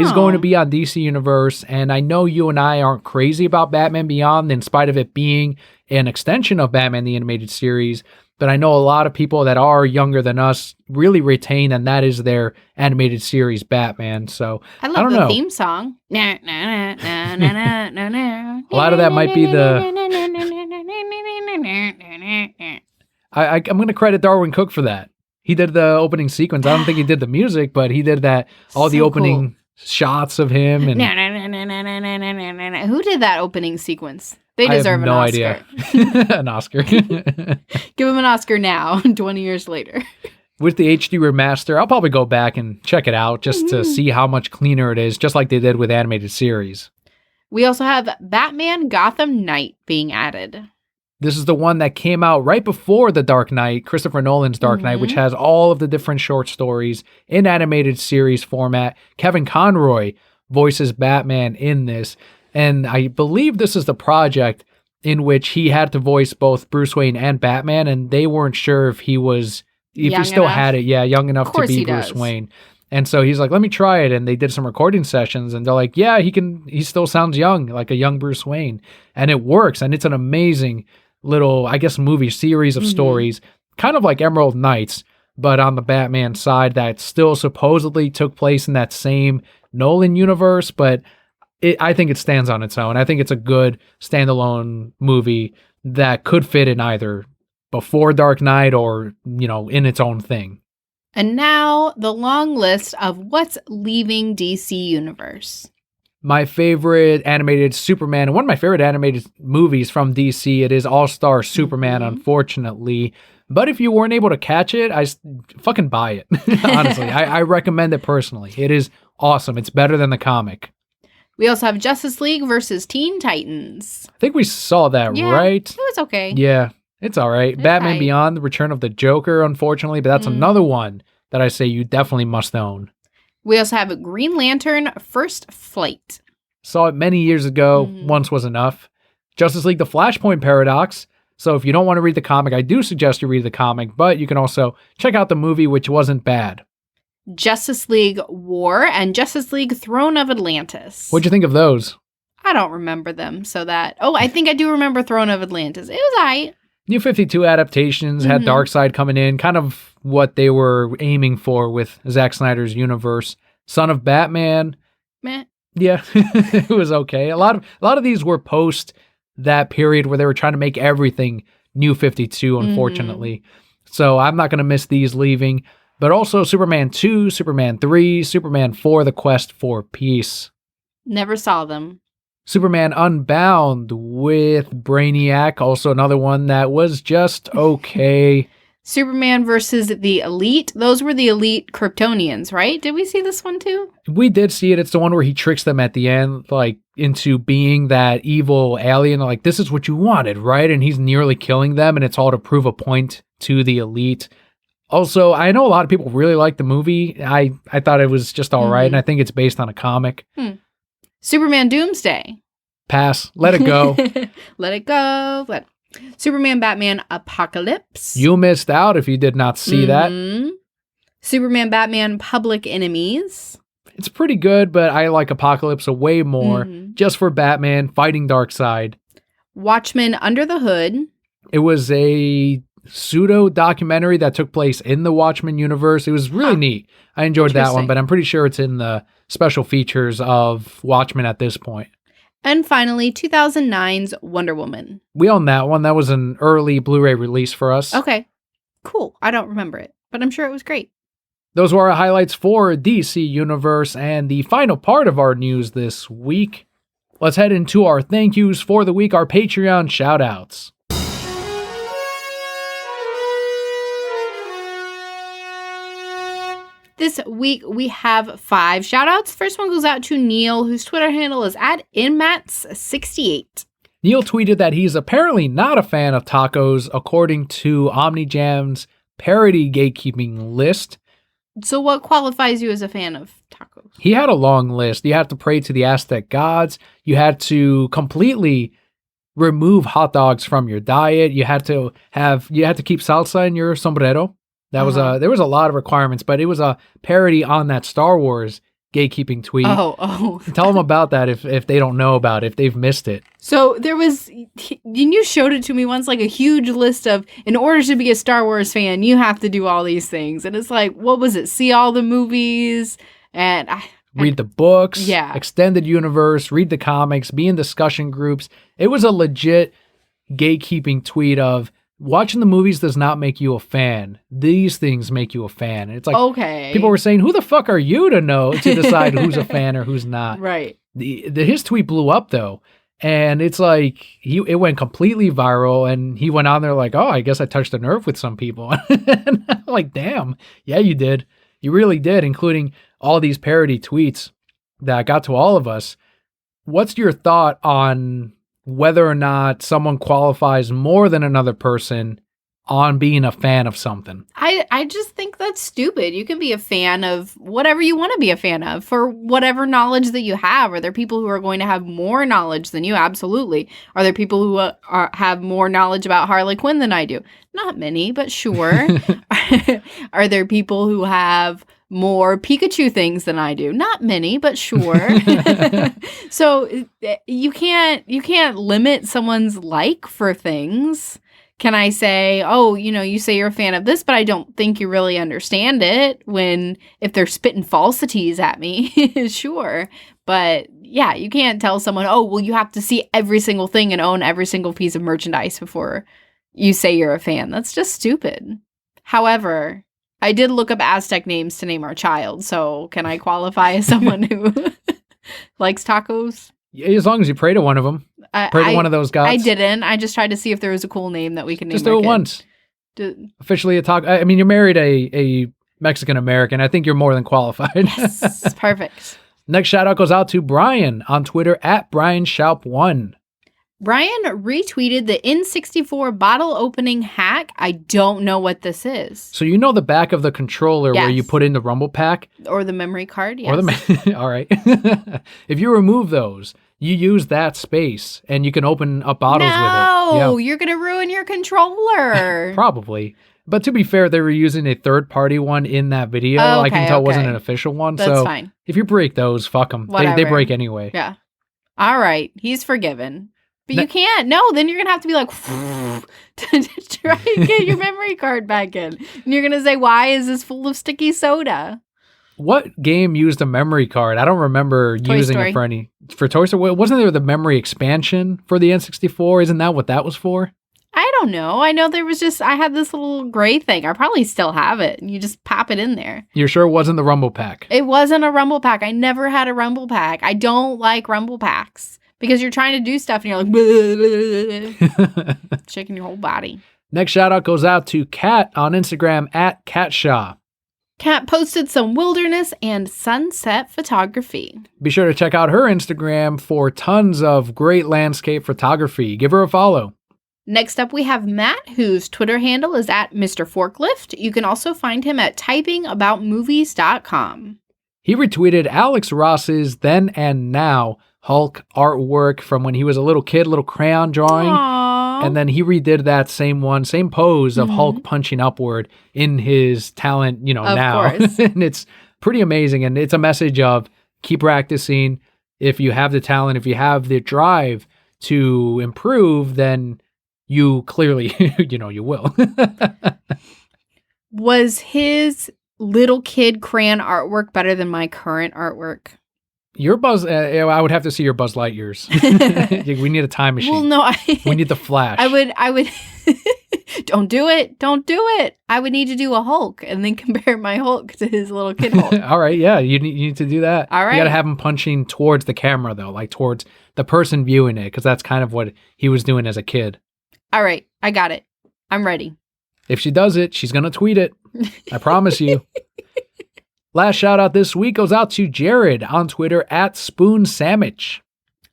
is going to be on DC Universe, and I know you and I aren't crazy about Batman Beyond in spite of it being an extension of Batman the Animated Series, but I know a lot of people that are younger than us really retain, and that is their animated series Batman. So I don't know. Theme song. A lot of that might be the... I'm going to credit Darwin Cook for that. He did the opening sequence. I don't think he did the music, but he did that, all the opening shots of him. And who did that opening sequence? They deserve an Oscar. I have no idea. An Oscar. Give him an Oscar now, 20 years later. With the HD remaster, I'll probably go back and check it out just to see how much cleaner it is, just like they did with animated series. We also have Batman Gotham Knight being added. This is the one that came out right before The Dark Knight, Christopher Nolan's Dark Knight, which has all of the different short stories in animated series format. Kevin Conroy voices Batman in this. And I believe this is the project in which he had to voice both Bruce Wayne and Batman, and they weren't sure if he still had it, young enough to be Bruce Wayne. And so he's like, let me try it. And they did some recording sessions, and they're like, yeah, he still sounds young, like a young Bruce Wayne. And it works. And it's an amazing little, I guess, movie series of stories, kind of like Emerald Knights, but on the Batman side that still supposedly took place in that same Nolan universe. But I think it stands on its own. I think it's a good standalone movie that could fit in either before Dark Knight or, in its own thing. And now the long list of what's leaving DC Universe. My favorite animated Superman, and one of my favorite animated movies from DC, it is All-Star Superman, unfortunately. But if you weren't able to catch it, I fucking buy it. Honestly, I recommend it personally. It is awesome. It's better than the comic. We also have Justice League versus Teen Titans. I think we saw that, right? It was okay. Yeah, it's all right. It's Batman fine. Beyond, The Return of the Joker, unfortunately, but that's another one that I say you definitely must own. We also have Green Lantern First Flight. Saw it many years ago. Once was enough. Justice League, The Flashpoint Paradox. So if you don't want to read the comic, I do suggest you read the comic, but you can also check out the movie, which wasn't bad. Justice League War and Justice League Throne of Atlantis. What'd you think of those? I don't remember them, I think I do remember Throne of Atlantis. It was alright. New 52 adaptations had Darkseid coming in, kind of what they were aiming for with Zack Snyder's universe. Son of Batman, Meh. yeah, it was okay. A lot of these were post that period where they were trying to make everything New 52, unfortunately. So I'm not going to miss these leaving. But also Superman 2, Superman 3, Superman 4, The Quest for Peace. Never saw them. Superman Unbound with Brainiac, also another one that was just okay. Superman versus the Elite. Those were the Elite Kryptonians, right? Did we see this one too? We did see it. It's the one where he tricks them at the end, like, into being that evil alien. Like, this is what you wanted, right? And he's nearly killing them, and it's all to prove a point to the Elite. Also, I know a lot of people really like the movie. I thought it was just all right, and I think it's based on a comic. Superman Doomsday. Pass. Let it go. Let it go. Superman Batman Apocalypse. You missed out if you did not see that. Superman Batman Public Enemies. It's pretty good, but I like Apocalypse way more, just for Batman fighting Darkseid. Watchmen Under the Hood. It was a pseudo-documentary that took place in the Watchmen universe. It was really neat. I enjoyed that one, but I'm pretty sure it's in the special features of Watchmen at this point. And finally, 2009's Wonder Woman. We own that one. That was an early Blu-ray release for us. Okay, cool. I don't remember it, but I'm sure it was great. Those were our highlights for DC Universe and the final part of our news this week. Let's head into our thank yous for the week, our Patreon shout-outs. This week, we have 5 shout-outs. First one goes out to Neil, whose Twitter handle is @inmats68. Neil tweeted that he's apparently not a fan of tacos, according to OmniJam's parody gatekeeping list. So what qualifies you as a fan of tacos? He had a long list. You had to pray to the Aztec gods. You had to completely remove hot dogs from your diet. You had to keep salsa in your sombrero. That was there was a lot of requirements, but it was a parody on that Star Wars gatekeeping tweet. Oh. Tell them about that if they don't know about it, if they've missed it. So there was, you showed it to me once, like a huge list of, in order to be a Star Wars fan, you have to do all these things. And it's like, what was it? See all the movies and read the books, yeah, extended universe, read the comics, be in discussion groups. It was a legit gatekeeping tweet of, watching the movies does not make you a fan. These things make you a fan. And it's like, okay. People were saying, who the fuck are you to decide who's a fan or who's not? Right. His tweet blew up though. And it's like, it went completely viral, and he went on there like, oh, I guess I touched a nerve with some people. And I'm like, damn, yeah, you did. You really did, including all these parody tweets that got to all of us. What's your thought on whether or not someone qualifies more than another person on being a fan of something? I just think that's stupid. You can be a fan of whatever you want to be a fan of for whatever knowledge that you have. Are there people who are going to have more knowledge than you? Absolutely. Are there people who have more knowledge about Harley Quinn than I do? Not many, but sure. Are there people who have more Pikachu things than I do? Not many, but sure. So you can't limit someone's like for things. Can I say, oh, you say you're a fan of this, but I don't think you really understand it if they're spitting falsities at me? Sure. But yeah, you can't tell someone, oh, well, you have to see every single thing and own every single piece of merchandise before you say you're a fan. That's just stupid. However, I did look up Aztec names to name our child. So can I qualify as someone who likes tacos? Yeah, as long as you pray to one of them. Pray to one of those gods. I didn't. I just tried to see if there was a cool name that we could name. Just do it once. Officially a taco. I mean, you're married a Mexican American. I think you're more than qualified. Yes, perfect. Next shout out goes out to Brian on Twitter at BrianShoup1. Brian retweeted the N64 bottle opening hack. I don't know what this is. So you know the back of the controller where you put in the rumble pack? Or the memory card, yes. All right. If you remove those, you use that space and you can open up bottles with it. No, you're going to ruin your controller. Probably. But to be fair, they were using a third-party one in that video. I can tell it wasn't an official one. That's fine. If you break those, fuck them. They break anyway. Yeah. All right. He's forgiven. But you can't. No, then you're going to have to be like, to try and get your memory card back in. And you're going to say, why is this full of sticky soda? What game used a memory card? I don't remember using it for Toy Story. Wasn't there the memory expansion for the N64? Isn't that what that was for? I don't know. I know there was I had this little gray thing. I probably still have it. And you just pop it in there. You're sure it wasn't the Rumble Pack? It wasn't a Rumble Pack. I never had a Rumble Pack. I don't like Rumble Packs. Because you're trying to do stuff and you're like, shaking your whole body. Next shout out goes out to Kat on Instagram at CatShaw. Kat posted some wilderness and sunset photography. Be sure to check out her Instagram for tons of great landscape photography. Give her a follow. Next up, we have Matt, whose Twitter handle is at Mr. Forklift. You can also find him at typingaboutmovies.com. He retweeted Alex Ross's Then and Now Hulk artwork from when he was a little kid, little crayon drawing. Aww. And then he redid that same pose of Hulk punching upward in his talent, now. And it's pretty amazing. And it's a message of keep practicing. If you have the talent, if you have the drive to improve, then you clearly, you will. Was his little kid crayon artwork better than my current artwork? Your Buzz, I would have to see your Buzz Lightyears. We need a time machine. Well, no, we need the Flash. I would. Don't do it. Don't do it. I would need to do a Hulk and then compare my Hulk to his little kid Hulk. All right, yeah, you need to do that. All right. You got to have him punching towards the camera, though, like towards the person viewing it, because that's kind of what he was doing as a kid. All right, I got it. I'm ready. If she does it, she's going to tweet it. I promise you. Last shout out this week goes out to Jared on Twitter at Spoon Sandwich.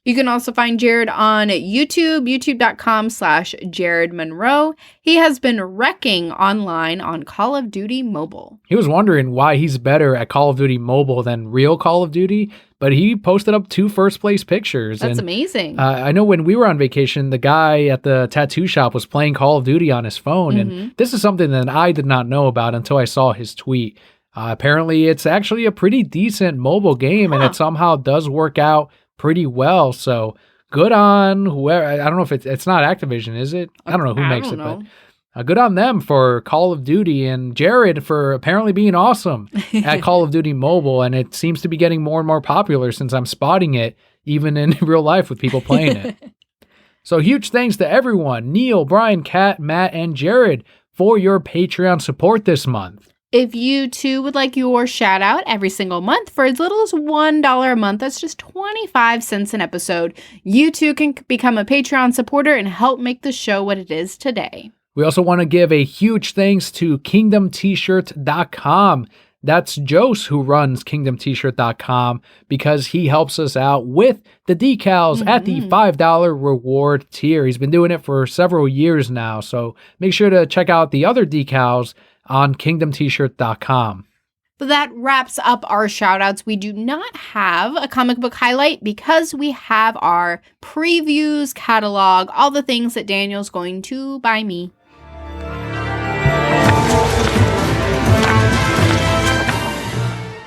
You can also find Jared on YouTube, youtube.com/Jared Monroe. He has been wrecking online on Call of Duty Mobile. He was wondering why he's better at Call of Duty Mobile than real Call of Duty, but he posted up 2 first place pictures. That's amazing. I know when we were on vacation, the guy at the tattoo shop was playing Call of Duty on his phone, and this is something that I did not know about until I saw his tweet. Apparently, it's actually a pretty decent mobile game, and it somehow does work out pretty well. So good on whoever. I don't know if it's not Activision, is it? I don't know who makes it, but good on them for Call of Duty, and Jared for apparently being awesome at Call of Duty Mobile. And it seems to be getting more and more popular since I'm spotting it even in real life with people playing it. So huge thanks to everyone, Neil, Brian, Kat, Matt, and Jared for your Patreon support this month. If you too would like your shout out every single month for as little as $1 a month, that's just 25 cents an episode, you too can become a Patreon supporter and help make the show what it is today. We also want to give a huge thanks to KingdomT-shirt.com. That's Jose, who runs KingdomT-shirt.com, because he helps us out with the decals at the $5 reward tier. He's been doing it for several years now, so make sure to check out the other decals on KingdomT-shirt.com. But that wraps up our shout-outs. We do not have a comic book highlight because we have our previews, catalog, all the things that Daniel's going to buy me.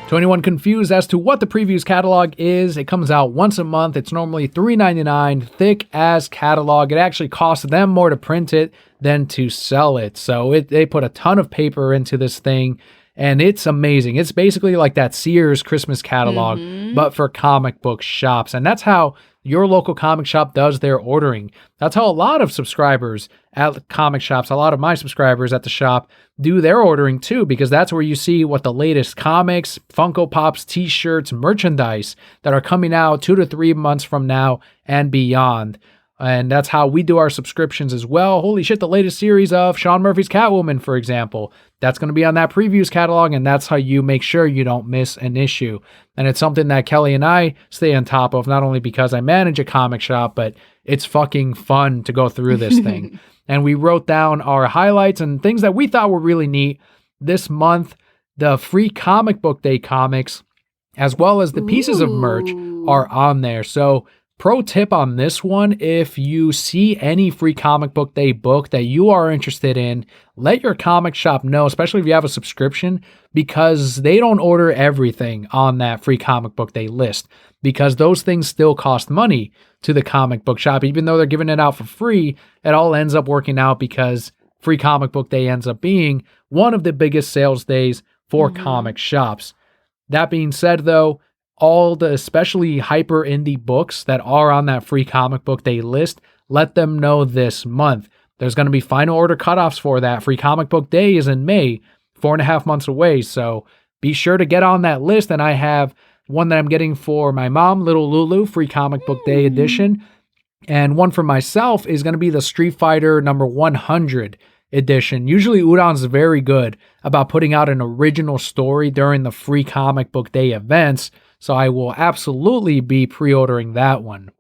To anyone confused as to what the previews catalog is, it comes out once a month. It's normally $3.99, thick as catalog. It actually costs them more to print it than to sell it. So they put a ton of paper into this thing, and it's amazing. It's basically like that Sears Christmas catalog, but for comic book shops. And that's how your local comic shop does their ordering. That's how a lot of subscribers at comic shops, a lot of my subscribers at the shop, do their ordering too, because that's where you see what the latest comics, Funko Pops, t-shirts, merchandise that are coming out 2 to 3 months from now and beyond. And that's how we do our subscriptions as well. Holy shit, the latest series of Sean Murphy's Catwoman, for example, that's going to be on that previews catalog, and that's how you make sure you don't miss an issue. And it's something that Kelli and I stay on top of, not only because I manage a comic shop, but it's fucking fun to go through this thing. And we wrote down our highlights and things that we thought were really neat this month. The free Comic Book Day comics, as well as the pieces of merch, are on there. So pro tip on this one, if you see any free Comic Book Day book that you are interested in, let your comic shop know, especially if you have a subscription, because they don't order everything on that free Comic Book Day list, because those things still cost money to the comic book shop. Even though they're giving it out for free, it all ends up working out because free Comic Book Day ends up being one of the biggest sales days for comic shops. That being said, though, all the especially hyper indie books that are on that free Comic Book Day list, let them know this month. There's going to be final order cutoffs for that. Free Comic Book Day is in May, 4.5 months away. So be sure to get on that list. And I have one that I'm getting for my mom, Little Lulu, free Comic Book Day edition. And one for myself is going to be the Street Fighter number 100 edition. Usually Udon's very good about putting out an original story during the free Comic Book Day events. So I will absolutely be pre-ordering that one.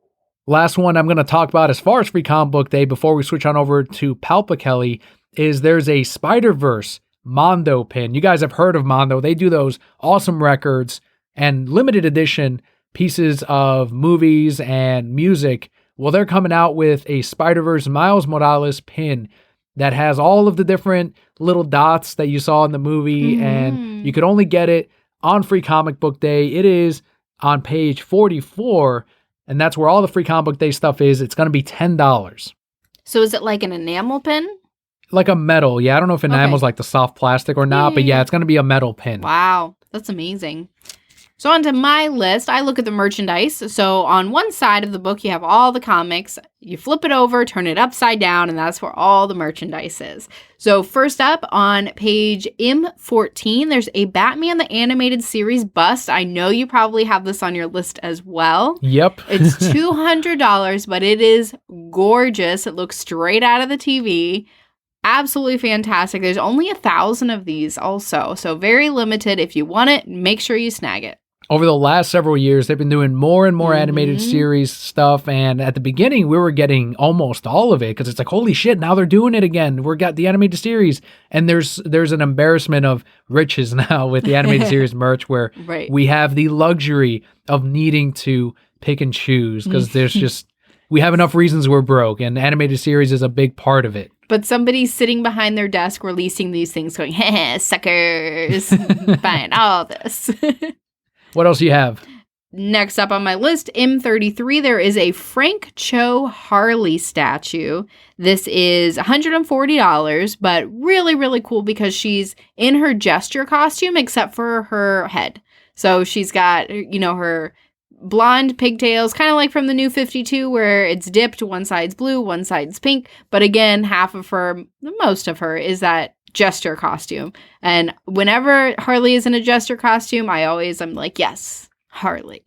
Last one I'm going to talk about as far as free Comic Book Day before we switch on over to Palpa Kelli is there's a Spider-Verse Mondo pin. You guys have heard of Mondo. They do those awesome records and limited edition pieces of movies and music. Well, they're coming out with a Spider-Verse Miles Morales pin that has all of the different little dots that you saw in the movie, and you could only get it on free Comic Book Day. It is on page 44, and that's where all the free Comic Book Day stuff is. It's going to be $10. So is it like an enamel pin? Like a metal. Yeah, I don't know if enamel's like the soft plastic or not, but yeah, it's going to be a metal pin. Wow, that's amazing. So onto my list, I look at the merchandise. So on one side of the book, you have all the comics. You flip it over, turn it upside down, and that's where all the merchandise is. So first up on page M14, there's a Batman the Animated Series bust. I know you probably have this on your list as well. Yep. It's $200, but it is gorgeous. It looks straight out of the TV. Absolutely fantastic. There's only 1,000 of these also, so very limited. If you want it, make sure you snag it. Over the last several years, they've been doing more and more animated series stuff. And at the beginning, we were getting almost all of it because it's like, holy shit, now they're doing it again. We've got the animated series. And there's an embarrassment of riches now with the animated series merch where we have the luxury of needing to pick and choose because there's just, we have enough reasons we're broke. And animated series is a big part of it. But somebody's sitting behind their desk releasing these things going, heh, suckers, buying all this. What else do you have? Next up on my list, M33, there is a Frank Cho Harley statue. This is $140, but really, really cool because she's in her gesture costume except for her head. So she's got, you know, her blonde pigtails, kind of like from the New 52 where it's dipped, one side's blue, one side's pink. But again, half of her, most of her is that jester costume. And whenever Harley is in a jester costume, I'm like, yes, Harley.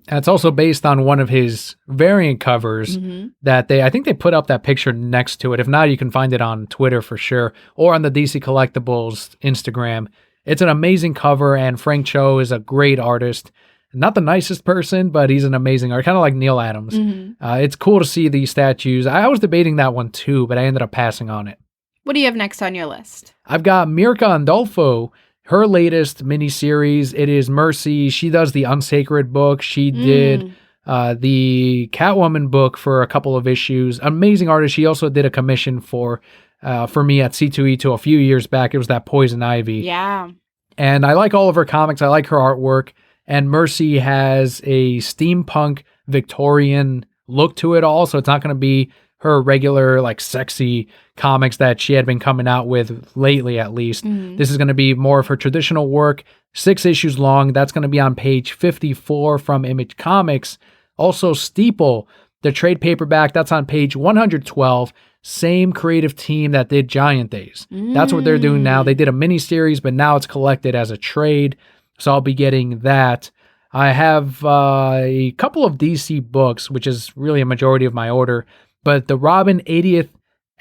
That's also based on one of his variant covers that I think they put up that picture next to it. If not, you can find it on Twitter for sure, or on the DC Collectibles Instagram. It's an amazing cover, and Frank Cho is a great artist. Not the nicest person, but he's an amazing artist, kind of like Neil Adams. It's cool to see these statues. I was debating that one too, but I ended up passing on it. What do you have next on your list? I've got Mirka Andolfo, her latest miniseries. It is Mercy. She does the Unsacred book. She did the Catwoman book for a couple of issues. Amazing artist. She also did a commission for me at C2E2 a few years back. It was that Poison Ivy. Yeah. And I like all of her comics. I like her artwork. And Mercy has a steampunk Victorian look to it all. So it's not going to be her regular, like, sexy comics that she had been coming out with lately, at least. This is going to be more of her traditional work, 6 issues long. That's going to be on page 54 from Image Comics. Also, Steeple, the trade paperback, that's on page 112. Same creative team that did Giant Days. That's what they're doing now. They did a miniseries, but now it's collected as a trade. So I'll be getting that. I have a couple of DC books, which is really a majority of my order. But the Robin 80th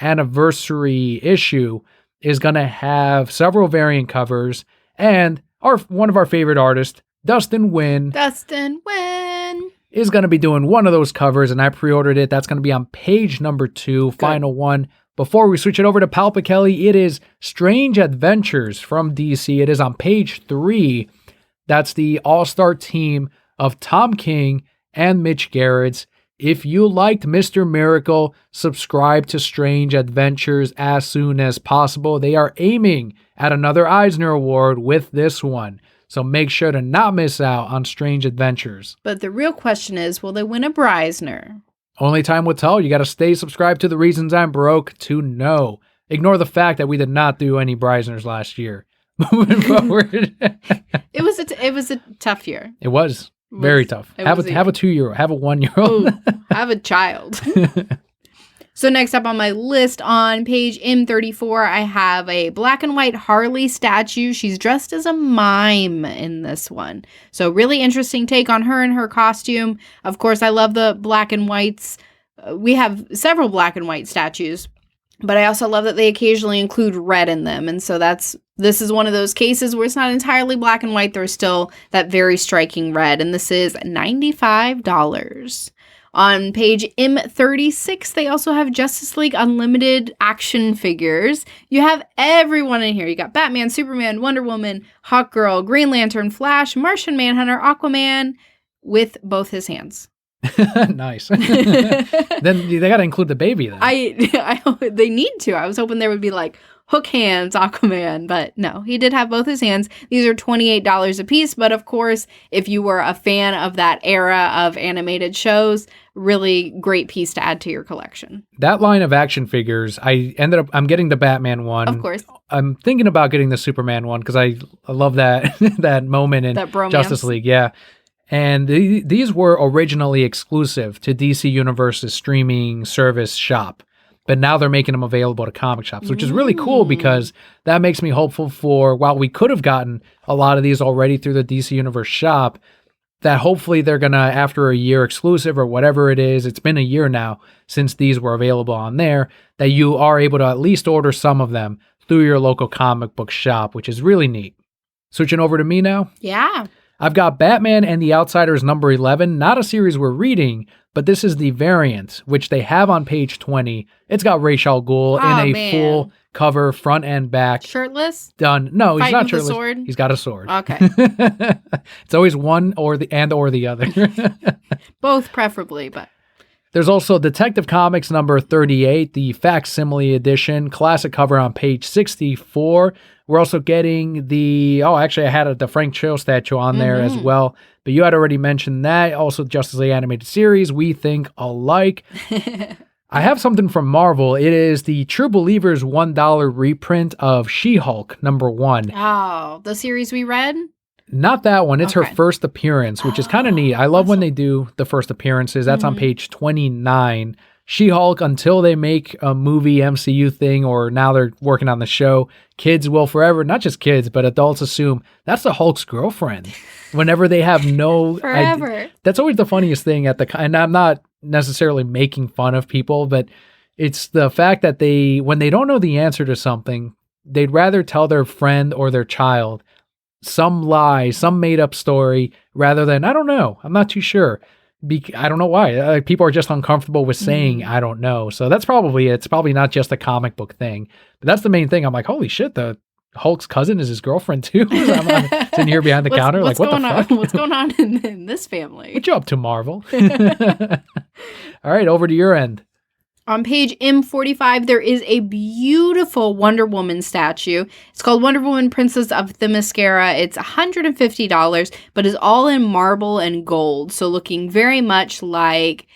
anniversary issue is going to have several variant covers. And one of our favorite artists, Dustin Nguyen, is going to be doing one of those covers. And I pre-ordered it. That's going to be on page number 2, final one. Before we switch it over to Palpa Kelly, it is Strange Adventures from DC. It is on page 3. That's the all-star team of Tom King and Mitch Gerrits. If you liked Mr. Miracle, subscribe to Strange Adventures as soon as possible. They are aiming at another Eisner Award with this one. So make sure to not miss out on Strange Adventures. But the real question is, will they win a Breisner? Only time will tell. You got to stay subscribed to The Reasons I'm Broke to know. Ignore the fact that we did not do any Breisners last year. Moving forward. It was a tough year. It was very tough. Have a 2-year-old, have a 1-year-old. Have a child. So next up on my list on page M34, I have a black and white Harley statue. She's dressed as a mime in this one. So really interesting take on her and her costume. Of course, I love the black and whites. We have several black and white statues, but I also love that they occasionally include red in them. And so this is one of those cases where it's not entirely black and white. There's still that very striking red. And this is $95. On page M36, they also have Justice League Unlimited action figures. You have everyone in here. You got Batman, Superman, Wonder Woman, Hawkgirl, Green Lantern, Flash, Martian Manhunter, Aquaman with both his hands. Nice. Then they got to include the baby then. They need to. I was hoping there would be like hook hands Aquaman, but no, he did have both his hands. These are $28 a piece, but of course, if you were a fan of that era of animated shows, really great piece to add to your collection. That line of action figures, I'm getting the Batman one. Of course. I'm thinking about getting the Superman one because I love that that moment in that bromance. Justice League. Yeah. And these were originally exclusive to DC Universe's streaming service shop, but now they're making them available to comic shops, which is really cool because that makes me hopeful for, while we could have gotten a lot of these already through the DC Universe shop, that hopefully they're going to, after a year exclusive or whatever it is, it's been a year now since these were available on there, that you are able to at least order some of them through your local comic book shop, which is really neat. Switching over to me now. Yeah. I've got Batman and the Outsiders number 11, not a series we're reading, but this is the variant, which they have on page 20. It's got Ra's al Ghul in a full cover, front and back. Shirtless? Done. No, he's not shirtless. Sword? He's got a sword. Okay. It's always one or the other. Both preferably, but. There's also Detective Comics number 38, the facsimile edition, classic cover on page 64. We're also getting I had the Frank Cho statue on there as well, but you had already mentioned that. Also, Justice League Animated Series, we think alike. I have something from Marvel. It is the True Believers $1 reprint of She-Hulk number 1. Oh, the series we read? Not that one. It's her first appearance, which is kind of neat. I love when they do the first appearances. That's on page 29. She-Hulk, until they make a movie MCU thing, or now they're working on the show, kids will forever, not just kids, but adults assume that's the Hulk's girlfriend. Whenever they have no... Forever. That's always the funniest thing and I'm not necessarily making fun of people, but it's the fact that when they don't know the answer to something, they'd rather tell their friend or their child, some lie, some made up story, rather than, I don't know, I'm not too sure. I don't know why. People are just uncomfortable with saying, I don't know. So that's probably it. It's probably not just a comic book thing. But that's the main thing. I'm like, holy shit, the Hulk's cousin is his girlfriend too? I'm sitting here behind the counter like, what the fuck? What's going on in this family? What you up to, Marvel? All right, over to your end. On page M45, there is a beautiful Wonder Woman statue. It's called Wonder Woman Princess of Themyscira. It's $150, but is all in marble and gold. So looking very much like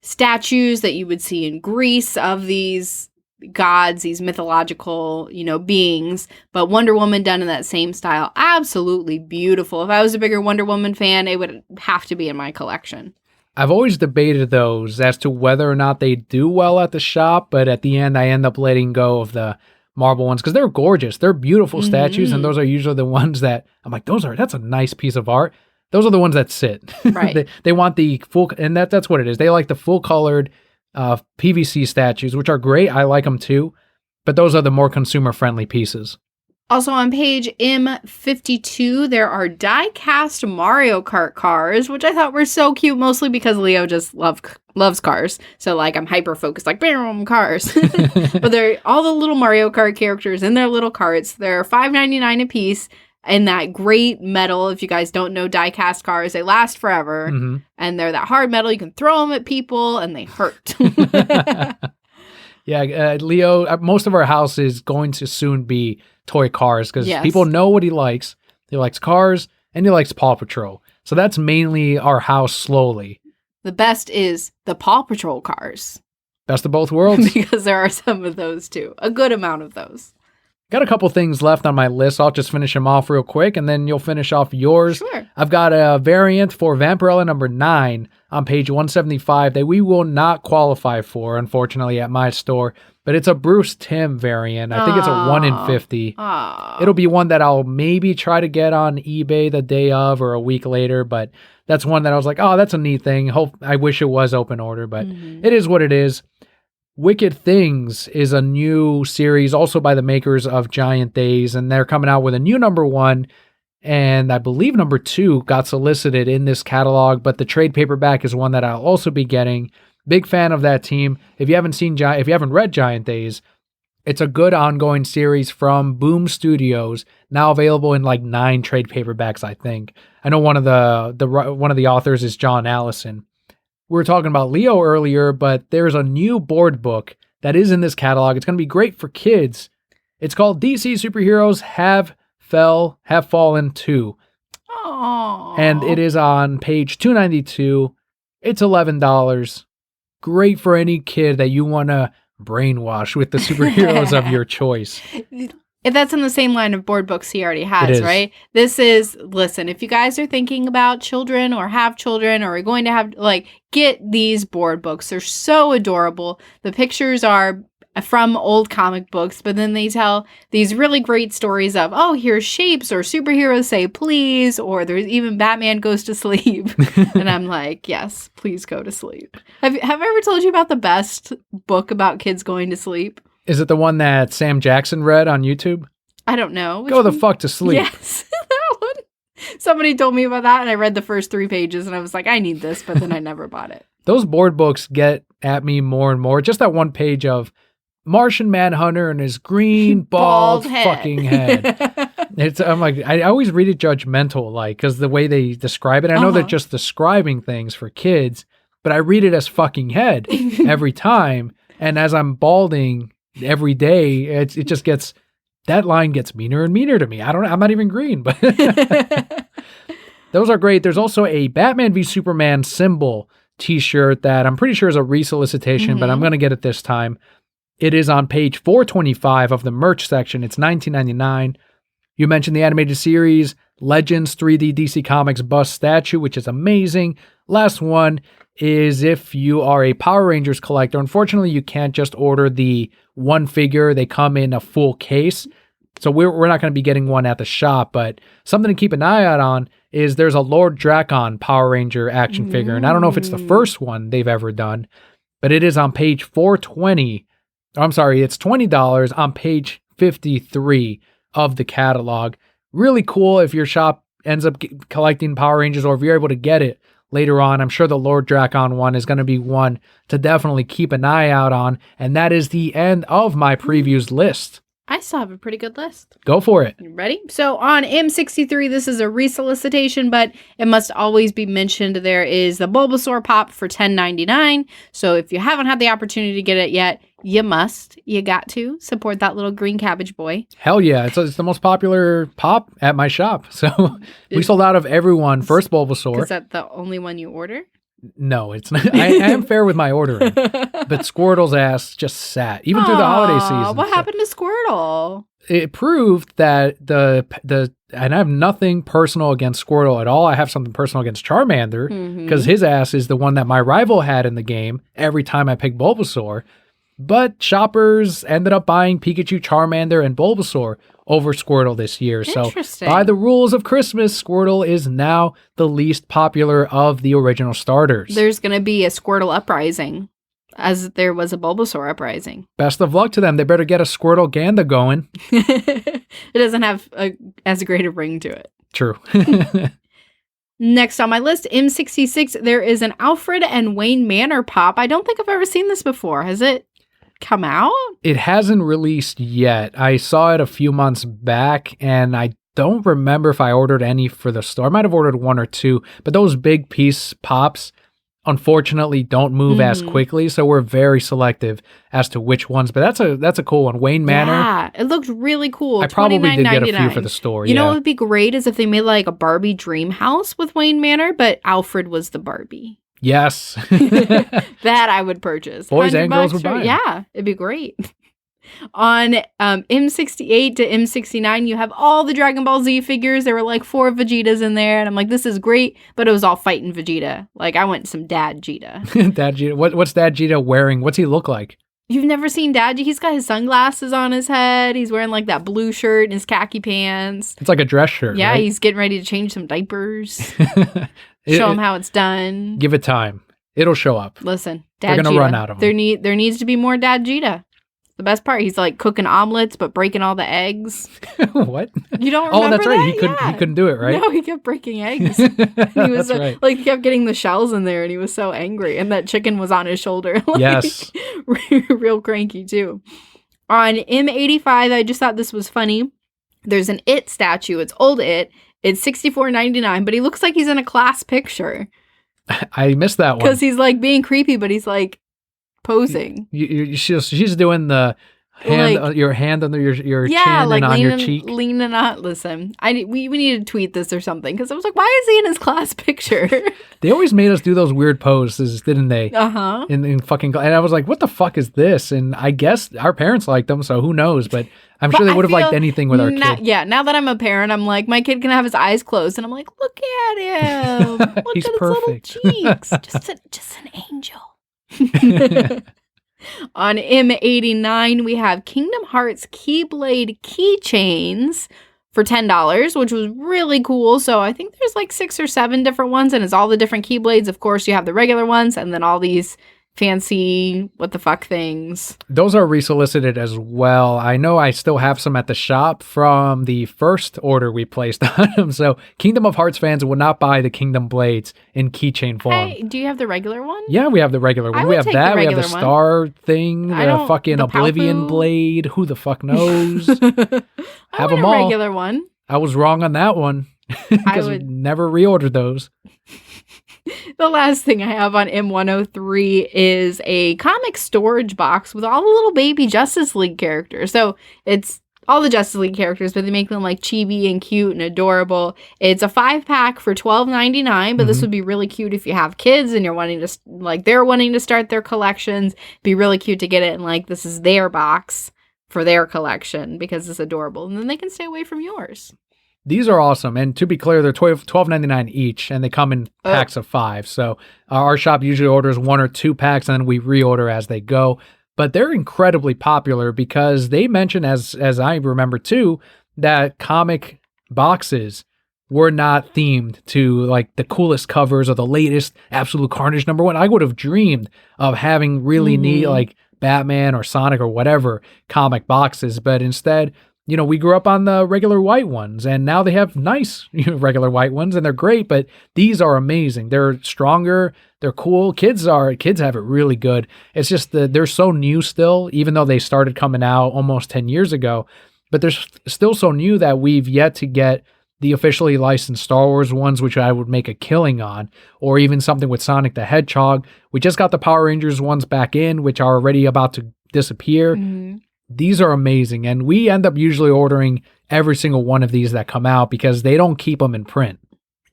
statues that you would see in Greece of these gods, these mythological, beings. But Wonder Woman done in that same style. Absolutely beautiful. If I was a bigger Wonder Woman fan, it would have to be in my collection. I've always debated those as to whether or not they do well at the shop, but at the end, I end up letting go of the marble ones because they're gorgeous. They're beautiful statues, and those are usually the ones that I'm like, that's a nice piece of art. Those are the ones that sit. Right. they want the full, and that's what it is. They like the full colored PVC statues, which are great. I like them too, but those are the more consumer friendly pieces. Also on page M52, there are die-cast Mario Kart cars, which I thought were so cute, mostly because Leo just loves cars. So, I'm hyper-focused, boom, cars. But they're all the little Mario Kart characters in their little carts. They're $5.99 a piece, and that great metal. If you guys don't know die-cast cars, they last forever. Mm-hmm. And they're that hard metal. You can throw them at people, and they hurt. Yeah, Leo, most of our house is going to soon be toy cars because people know what he likes. He likes cars and he likes Paw Patrol. So that's mainly our house slowly. The best is the Paw Patrol cars. Best of both worlds. Because there are some of those too. A good amount of those. Got a couple things left on my list. I'll just finish them off real quick and then you'll finish off yours. Sure. I've got a variant for Vampirella number 9 on page 175 that we will not qualify for, unfortunately, at my store. But it's a Bruce Timm variant. I think it's a 1 in 50. It'll be one that I'll maybe try to get on eBay the day of or a week later. But that's one that I was like, that's a neat thing. I wish it was open order, but it is what it is. Wicked Things is a new series also by the makers of Giant Days, and they're coming out with a new number 1, and I believe number 2 got solicited in this catalog, but the trade paperback is one that I'll also be getting. Big fan of that team. If you haven't read Giant Days, it's a good ongoing series from Boom Studios, now available in 9 trade paperbacks, I think. I know one of the authors is John Allison. We were talking about Leo earlier, but there's a new board book that is in this catalog. It's going to be great for kids. It's called DC Superheroes Have Fallen 2. Aww. And it is on page 292. It's $11. Great for any kid that you want to brainwash with the superheroes of your choice. If that's in the same line of board books he already has, right? Listen, if you guys are thinking about children or have children or are going to have, get these board books. They're so adorable. The pictures are from old comic books, but then they tell these really great stories of, here's shapes, or superheroes say please, or there's even Batman goes to sleep. And I'm like, yes, please go to sleep. Have I ever told you about the best book about kids going to sleep? Is it the one that Sam Jackson read on YouTube? I don't know. Go the fuck to sleep. Yes, that one. Somebody told me about that, and I read the first 3 pages, and I was like, I need this, but then I never bought it. Those board books get at me more and more. Just that one page of Martian Manhunter and his green bald fucking head. I'm like, I always read it judgmental, because the way they describe it. I know they're just describing things for kids, but I read it as fucking head every time. And as I'm balding every day, it just gets, that line gets meaner and meaner to me. I'm not even green, but those are great. There's also a Batman v Superman symbol t-shirt that I'm pretty sure is a resolicitation, but I'm going to get it this time. It is on page 425 of the merch section. It's $19.99. You mentioned the animated series, Legends 3D DC Comics bust statue, which is amazing. Last one is if you are a Power Rangers collector. Unfortunately, you can't just order the one figure. They come in a full case. So we're not going to be getting one at the shop, but something to keep an eye out on is there's a Lord Drakon Power Ranger action figure. And I don't know if it's the first one they've ever done, but it is on page 420. I'm sorry, it's $20 on page 53 of the catalog. really cool if your shop ends up collecting Power Rangers, or if you're able to get it later on. I'm sure the Lord Drakon one is going to be one to definitely keep an eye out on. And that is the end of my previews list. I still have a pretty good list. Go for it. You ready? So on M63, this is a resolicitation, but it must always be mentioned. There is the Bulbasaur pop for $10.99. So if you haven't had the opportunity to get it yet, you must. You got to support that little green cabbage boy. Hell yeah. It's the most popular pop at my shop. So we sold out of everyone. First Bulbasaur. Is that the only one you order? No, it's not. I am fair with my ordering. But Squirtle's ass just sat, even through the holiday season. What happened to Squirtle? It proved that and I have nothing personal against Squirtle at all. I have something personal against Charmander, because his ass is the one that my rival had in the game every time I picked Bulbasaur. But shoppers ended up buying Pikachu, Charmander, and Bulbasaur over Squirtle this year. So by the rules of Christmas, Squirtle is now the least popular of the original starters. There's going to be a Squirtle uprising, as there was a Bulbasaur uprising. Best of luck to them. They better get a Squirtle Ganda going. It doesn't have as great a ring to it. True. Next on my list, M66, there is an Alfred and Wayne Manor pop. I don't think I've ever seen this before. Has it come out? It hasn't released yet. I saw it a few months back, and I don't remember if I ordered any for the store. I might have ordered one or two, but those big piece pops unfortunately don't move as quickly, so we're very selective as to which ones. But that's a cool one. Wayne Manor. Yeah, it looked really cool. I probably did get a few for the store. You know what would be great is if they made like a Barbie dream house with Wayne Manor, but Alfred was the Barbie. Yes. That I would purchase. Boys and girls would buy it. Yeah, it'd be great. On M68 to M69, you have all the Dragon Ball Z figures. There were like 4 Vegetas in there, and I'm like, this is great, but it was all fighting Vegeta. Like, I went some Dad Vegeta. Dad Vegeta. What's Dad Vegeta wearing? What's he look like? You've never seen Dad? He's got his sunglasses on his head. He's wearing like that blue shirt and his khaki pants. It's like a dress shirt. Yeah, right? He's getting ready to change some diapers. Show him how it's done. Give it time. It'll show up. Listen, Dad They're gonna Vegeta. run out of them. There needs to be more Dad Vegeta. The best part, he's like cooking omelets, but breaking all the eggs. What? You don't remember Oh, that's right. That? He couldn't do it, right? No, he kept breaking eggs. He was right. like, he kept getting the shells in there, and he was so angry. And that chicken was on his shoulder. Like, yes. Real cranky, too. On M85, I just thought this was funny. There's an It statue. It's old It. It's $64.99, but he looks like he's in a class picture. I missed that one. Because he's like being creepy, but he's like posing. She's doing the hand, like, your hand under your chin and like on your cheek. Leaning on. Listen, we need to tweet this or something, because I was like, why is he in his class picture? They always made us do those weird poses, didn't they? Uh-huh. In fucking, and I was like, what the fuck is this? And I guess our parents liked them, so who knows? But I'm sure they would have liked anything with our kid. Yeah, now that I'm a parent, I'm like, my kid can have his eyes closed, and I'm like, look at him. Look He's at his perfect. little cheeks. Just an angel. On M89, we have Kingdom Hearts Keyblade keychains for $10, which was really cool. So I think there's like 6 or 7 different ones, and it's all the different Keyblades. Of course, you have the regular ones, and then all these fancy what the fuck things. Those are resolicited as well. I know I still have some at the shop from the first order we placed on them. So Kingdom of Hearts fans will not buy the Kingdom Blades in keychain form. Hey, do you have the regular one? Yeah, we have the regular one. We have that. We have the star thing, the fucking Oblivion blade. Who the fuck knows? Have them all. Regular one. I was wrong on that one because we never reordered those. The last thing I have on M103 is a comic storage box with all the little baby Justice League characters. So it's all the Justice League characters, but they make them like chibi and cute and adorable. It's a 5-pack for $12.99, but this would be really cute if you have kids and you're wanting to, like, they're wanting to start their collections. It'd be really cute to get it, and like, this is their box for their collection because it's adorable, and then they can stay away from yours. These are awesome. And to be clear, they're $12.99 each, and they come in packs of 5. So our shop usually orders 1 or 2 packs, and then we reorder as they go. But they're incredibly popular because they mention, as I remember too, that comic boxes were not themed to like the coolest covers or the latest Absolute Carnage #1. I would have dreamed of having really neat like Batman or Sonic or whatever comic boxes, but instead we grew up on the regular white ones, and now they have nice regular white ones, and they're great, but these are amazing. They're stronger. They're cool. Kids have it really good. It's just that they're so new still, even though they started coming out almost 10 years ago, but they're still so new that we've yet to get the officially licensed Star Wars ones, which I would make a killing on, or even something with Sonic the Hedgehog. We just got the Power Rangers ones back in, which are already about to disappear. Mm-hmm. These are amazing, and we end up usually ordering every single one of these that come out because they don't keep them in print.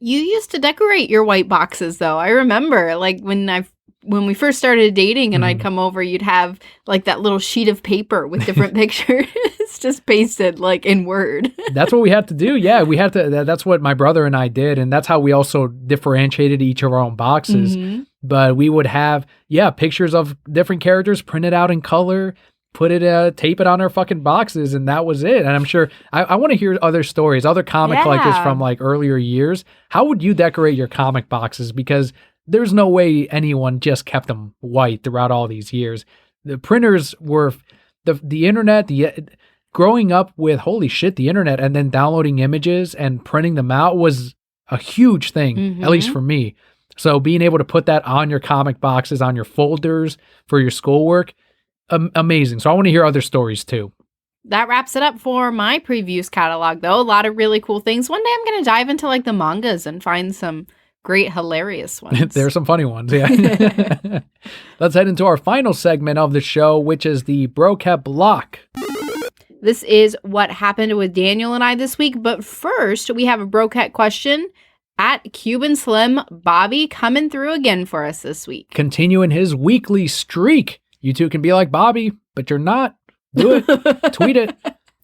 You used to decorate your white boxes, though. I remember, like, when we first started dating and I'd come over, you'd have, like, that little sheet of paper with different pictures just pasted, like, in Word. That's what we had to do. Yeah, we had to. That's what my brother and I did, and that's how we also differentiated each of our own boxes. Mm-hmm. But we would have, pictures of different characters printed out in color, tape it on our fucking boxes, and that was it. And I'm sure I want to hear other stories, other comic collectors from like earlier years. How would you decorate your comic boxes? Because there's no way anyone just kept them white throughout all these years. The printers were the internet, growing up with the internet, and then downloading images and printing them out was a huge thing, at least for me. So being able to put that on your comic boxes, on your folders for your schoolwork, amazing. So I want to hear other stories too. That wraps it up for my previews catalog, though. A lot of really cool things. One day I'm going to dive into like the mangas and find some great, hilarious ones. There's some funny ones, yeah. Let's head into our final segment of the show, which is the Bro-Cat Block. This is what happened with Daniel and I this week. But first, we have a Bro-Cat question at Cuban Slim Bobby coming through again for us this week. Continuing his weekly streak. You two can be like Bobby, but you're not. Do it. Tweet it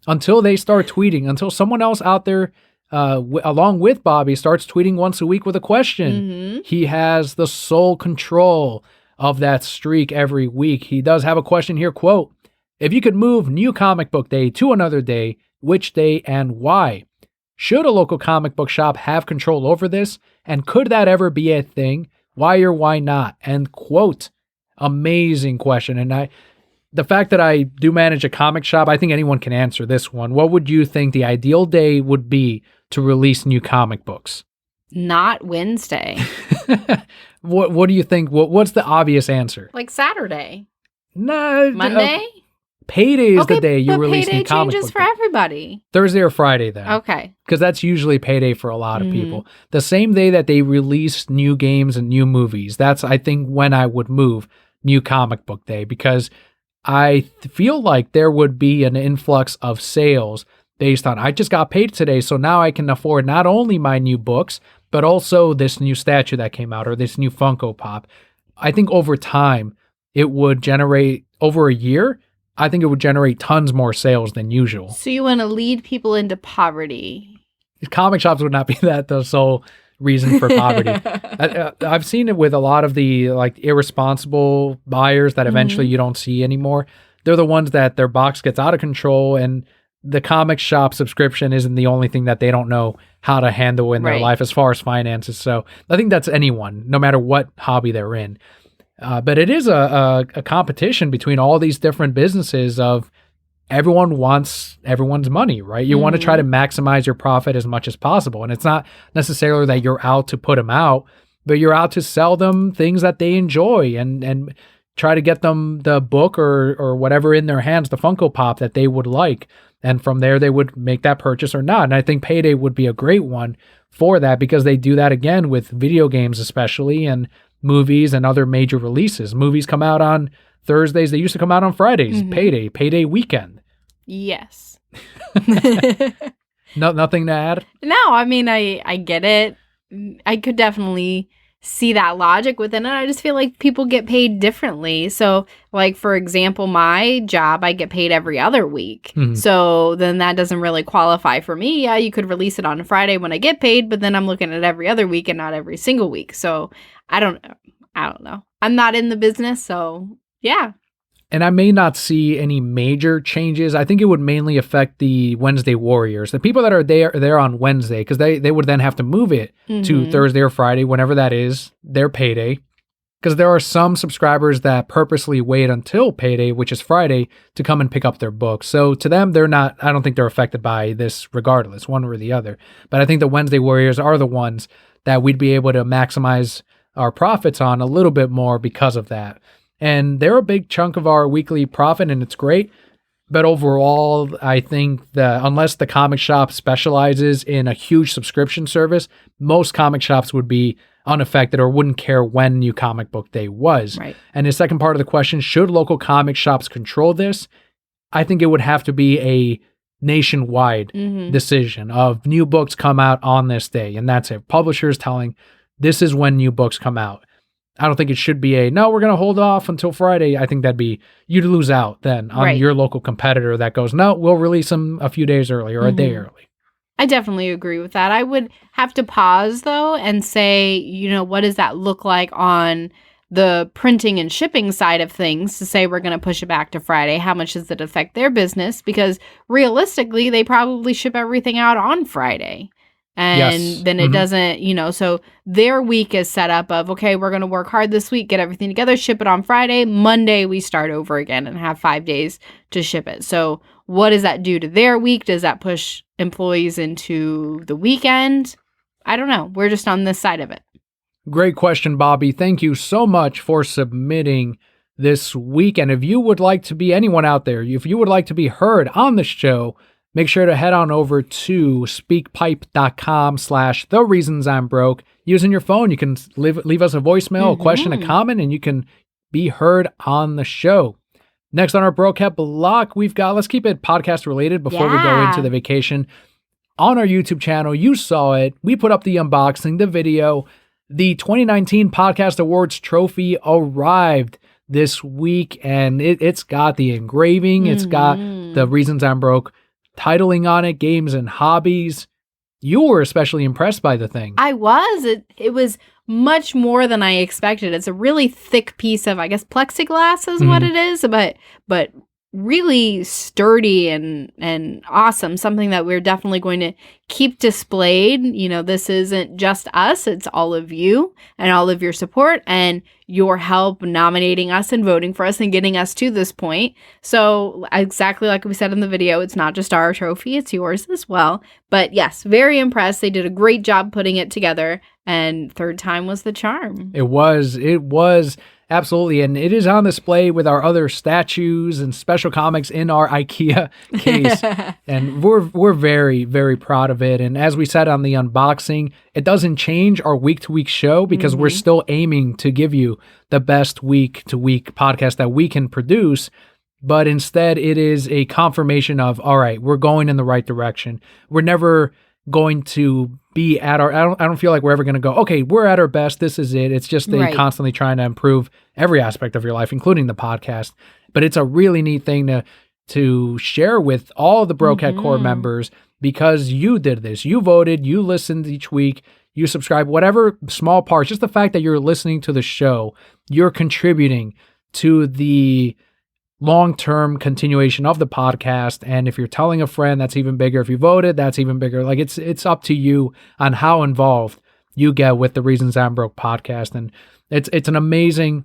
until they start tweeting, until someone else out there along with Bobby starts tweeting once a week with a question. Mm-hmm. He has the sole control of that streak every week. He does have a question here, quote, if you could move New Comic Book Day to another day, which day and why? Should a local comic book shop have control over this? And could that ever be a thing? Why or why not? End quote. Amazing question. And the fact that I do manage a comic shop, I think anyone can answer this one. What would you think the ideal day would be to release new comic books? Not Wednesday. What do you think? What's the obvious answer? Like Saturday. No. Monday? Payday is the day you release new comic books. Payday changes for everybody. Thursday or Friday then. Okay. Because that's usually payday for a lot of people. The same day that they release new games and new movies. That's, I think, when I would move New Comic Book Day, because I feel like there would be an influx of sales based on, I just got paid today, so now I can afford not only my new books, but also this new statue that came out or this new Funko Pop. I think over time, it would generate, over a year, I think it would generate tons more sales than usual. So you want to lead people into poverty? Comic shops would not be the sole reason for poverty. I've seen it with a lot of the like irresponsible buyers that eventually you don't see anymore. They're the ones that their box gets out of control, and the comic shop subscription isn't the only thing that they don't know how to handle in their life as far as finances. So I think that's anyone, no matter what hobby they're in. But it is a competition between all these different businesses of everyone wants everyone's money, right? You want to try to maximize your profit as much as possible. And it's not necessarily that you're out to put them out, but you're out to sell them things that they enjoy and try to get them the book or whatever in their hands, the Funko Pop that they would like. And from there, they would make that purchase or not. And I think Payday would be a great one for that, because they do that again with video games especially, and movies and other major releases. Movies come out on Thursdays. They used to come out on Fridays. Payday weekend. Yes. Nothing to add? No, I mean, I get it. I could definitely see that logic within it. I just feel like people get paid differently. So, like, for example, my job, I get paid every other week. So then that doesn't really qualify for me. Yeah, you could release it on a Friday when I get paid, but then I'm looking at every other week and not every single week. So I don't know. I'm not in the business, so yeah. And I may not see any major changes. I think it would mainly affect the Wednesday warriors, the people that are there on Wednesday, because they would then have to move it to Thursday or Friday, whenever that is, their payday. Because there are some subscribers that purposely wait until payday, which is Friday, to come and pick up their books. So to them, I don't think they're affected by this regardless, one or the other. But I think the Wednesday Warriors are the ones that we'd be able to maximize our profits on a little bit more because of that. And they're a big chunk of our weekly profit, and it's great. But overall, I think that unless the comic shop specializes in a huge subscription service, most comic shops would be unaffected or wouldn't care when New Comic Book Day was. Right. And the second part of the question, should local comic shops control this? I think it would have to be a nationwide decision of new books come out on this day, and that's it. Publishers telling this is when new books come out. I don't think it should be no, we're going to hold off until Friday. I think you'd lose out then on your local competitor that goes, no, we'll release them a few days early or a day early. I definitely agree with that. I would have to pause, though, and say, what does that look like on the printing and shipping side of things to say we're going to push it back to Friday? How much does it affect their business? Because realistically, they probably ship everything out on Friday. And then it doesn't, so their week is set up of, okay, we're going to work hard this week, get everything together, ship it on Friday. Monday, we start over again and have 5 days to ship it. So what does that do to their week? Does that push employees into the weekend? I don't know. We're just on this side of it. Great question, Bobby. Thank you so much for submitting this week. And if you would like to be anyone out there, if you would like to be heard on the show, make sure to head on over to speakpipe.com/thereasonsimBroke. Using your phone, you can leave us a voicemail, a question, a comment, and you can be heard on the show. Next on our Brocat block, let's keep it podcast related before we go into the vacation. On our YouTube channel, you saw it. We put up the unboxing, the video. The 2019 Podcast Awards trophy arrived this week, and it's got the engraving. It's got the Reasons I'm Broke titling on it, games and hobbies. You were especially impressed by the thing. I was. It was much more than I expected. It's a really thick piece of, I guess, plexiglass is what it is, but really sturdy and awesome. Something that we're definitely going to keep displayed. This isn't just us. It's all of you and all of your support and your help nominating us and voting for us and getting us to this point. So exactly like we said in the video, it's not just our trophy, it's yours as well. But yes, very impressed. They did a great job putting it together, and third time was the charm. It was absolutely, and it is on display with our other statues and special comics in our IKEA case, and we're very, very proud of it. And as we said on the unboxing, it doesn't change our week-to-week show because we're still aiming to give you the best week-to-week podcast that we can produce, but instead it is a confirmation of, all right, we're going in the right direction. We're never going to be at our, I don't feel like we're ever going to go, okay, we're at our best. This is it. It's just constantly trying to improve every aspect of your life, including the podcast. But it's a really neat thing to share with all the Brocat Core members because you did this. You voted, you listened each week, you subscribe, whatever small parts, just the fact that you're listening to the show, you're contributing to the long-term continuation of the podcast. And if you're telling a friend, that's even bigger. If you voted, that's even bigger. Like it's up to you on how involved you get with the Reasons I'm Broke podcast. And it's an amazing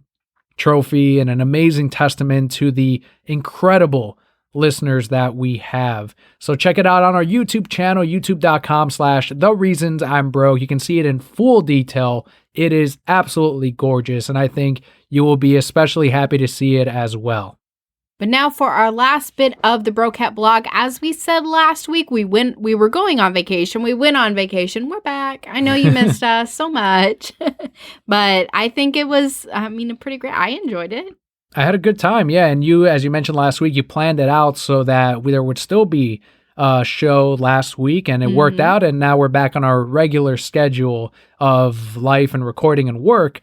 trophy and an amazing testament to the incredible listeners that we have. So check it out on our YouTube channel, youtube.com/thereasonsimbroke. You can see it in full detail. It is absolutely gorgeous. And I think you will be especially happy to see it as well. But now for our last bit of the Brocat blog. As we said last week, we were going on vacation. We went on vacation. We're back. I know you missed us so much. But I think it was, pretty great. I enjoyed it. I had a good time, yeah. And you, as you mentioned last week, you planned it out so that there would still be a show last week, and it worked out. And now we're back on our regular schedule of life and recording and work.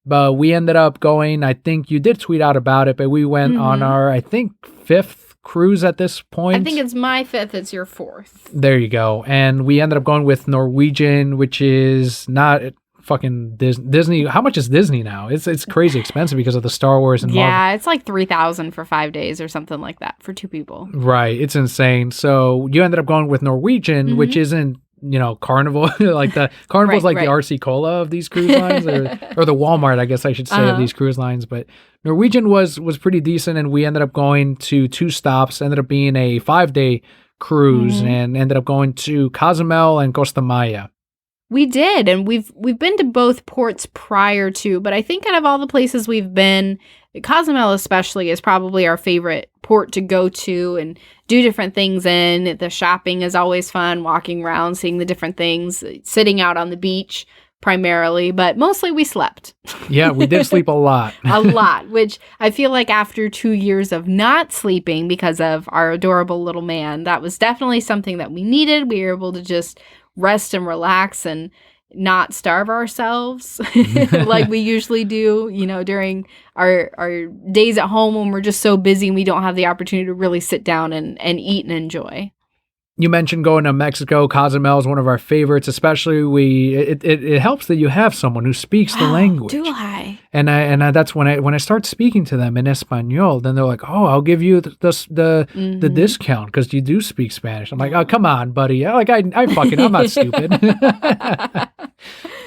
But we ended up going, I think you did tweet out about it, but we went on our, I think, 5th cruise at this point. I think it's my 5th, it's your 4th. There you go. And we ended up going with Norwegian, which is not fucking Disney. How much is Disney now? It's crazy expensive because of the Star Wars and Marvel. Yeah, it's like $3,000 for 5 days or something like that for 2 people. Right. It's insane. So you ended up going with Norwegian, which isn't Carnival, like the Carnival's Right, like the RC Cola of these cruise lines, or the Walmart, I guess I should say, of these cruise lines. But Norwegian was pretty decent, and we ended up going to 2 stops, ended up being a 5-day cruise, and ended up going to Cozumel and Costa Maya. We did, and we've been to both ports prior to, but I think out of all the places we've been, Cozumel especially is probably our favorite port to go to and do different things in. The shopping is always fun, walking around, seeing the different things, sitting out on the beach primarily, but mostly we slept. Yeah, we did sleep a lot. A lot, which I feel like after 2 years of not sleeping because of our adorable little man, that was definitely something that we needed. We were able to just rest and relax and not starve ourselves like we usually do, during our days at home when we're just so busy and we don't have the opportunity to really sit down and eat and enjoy. You mentioned going to Mexico. Cozumel is one of our favorites, especially it helps that you have someone who speaks the language. Do I? And that's when I start speaking to them in Espanol, then they're like, "Oh, I'll give you the discount because you do speak Spanish." I'm like, "Oh, come on, buddy. I'm not stupid."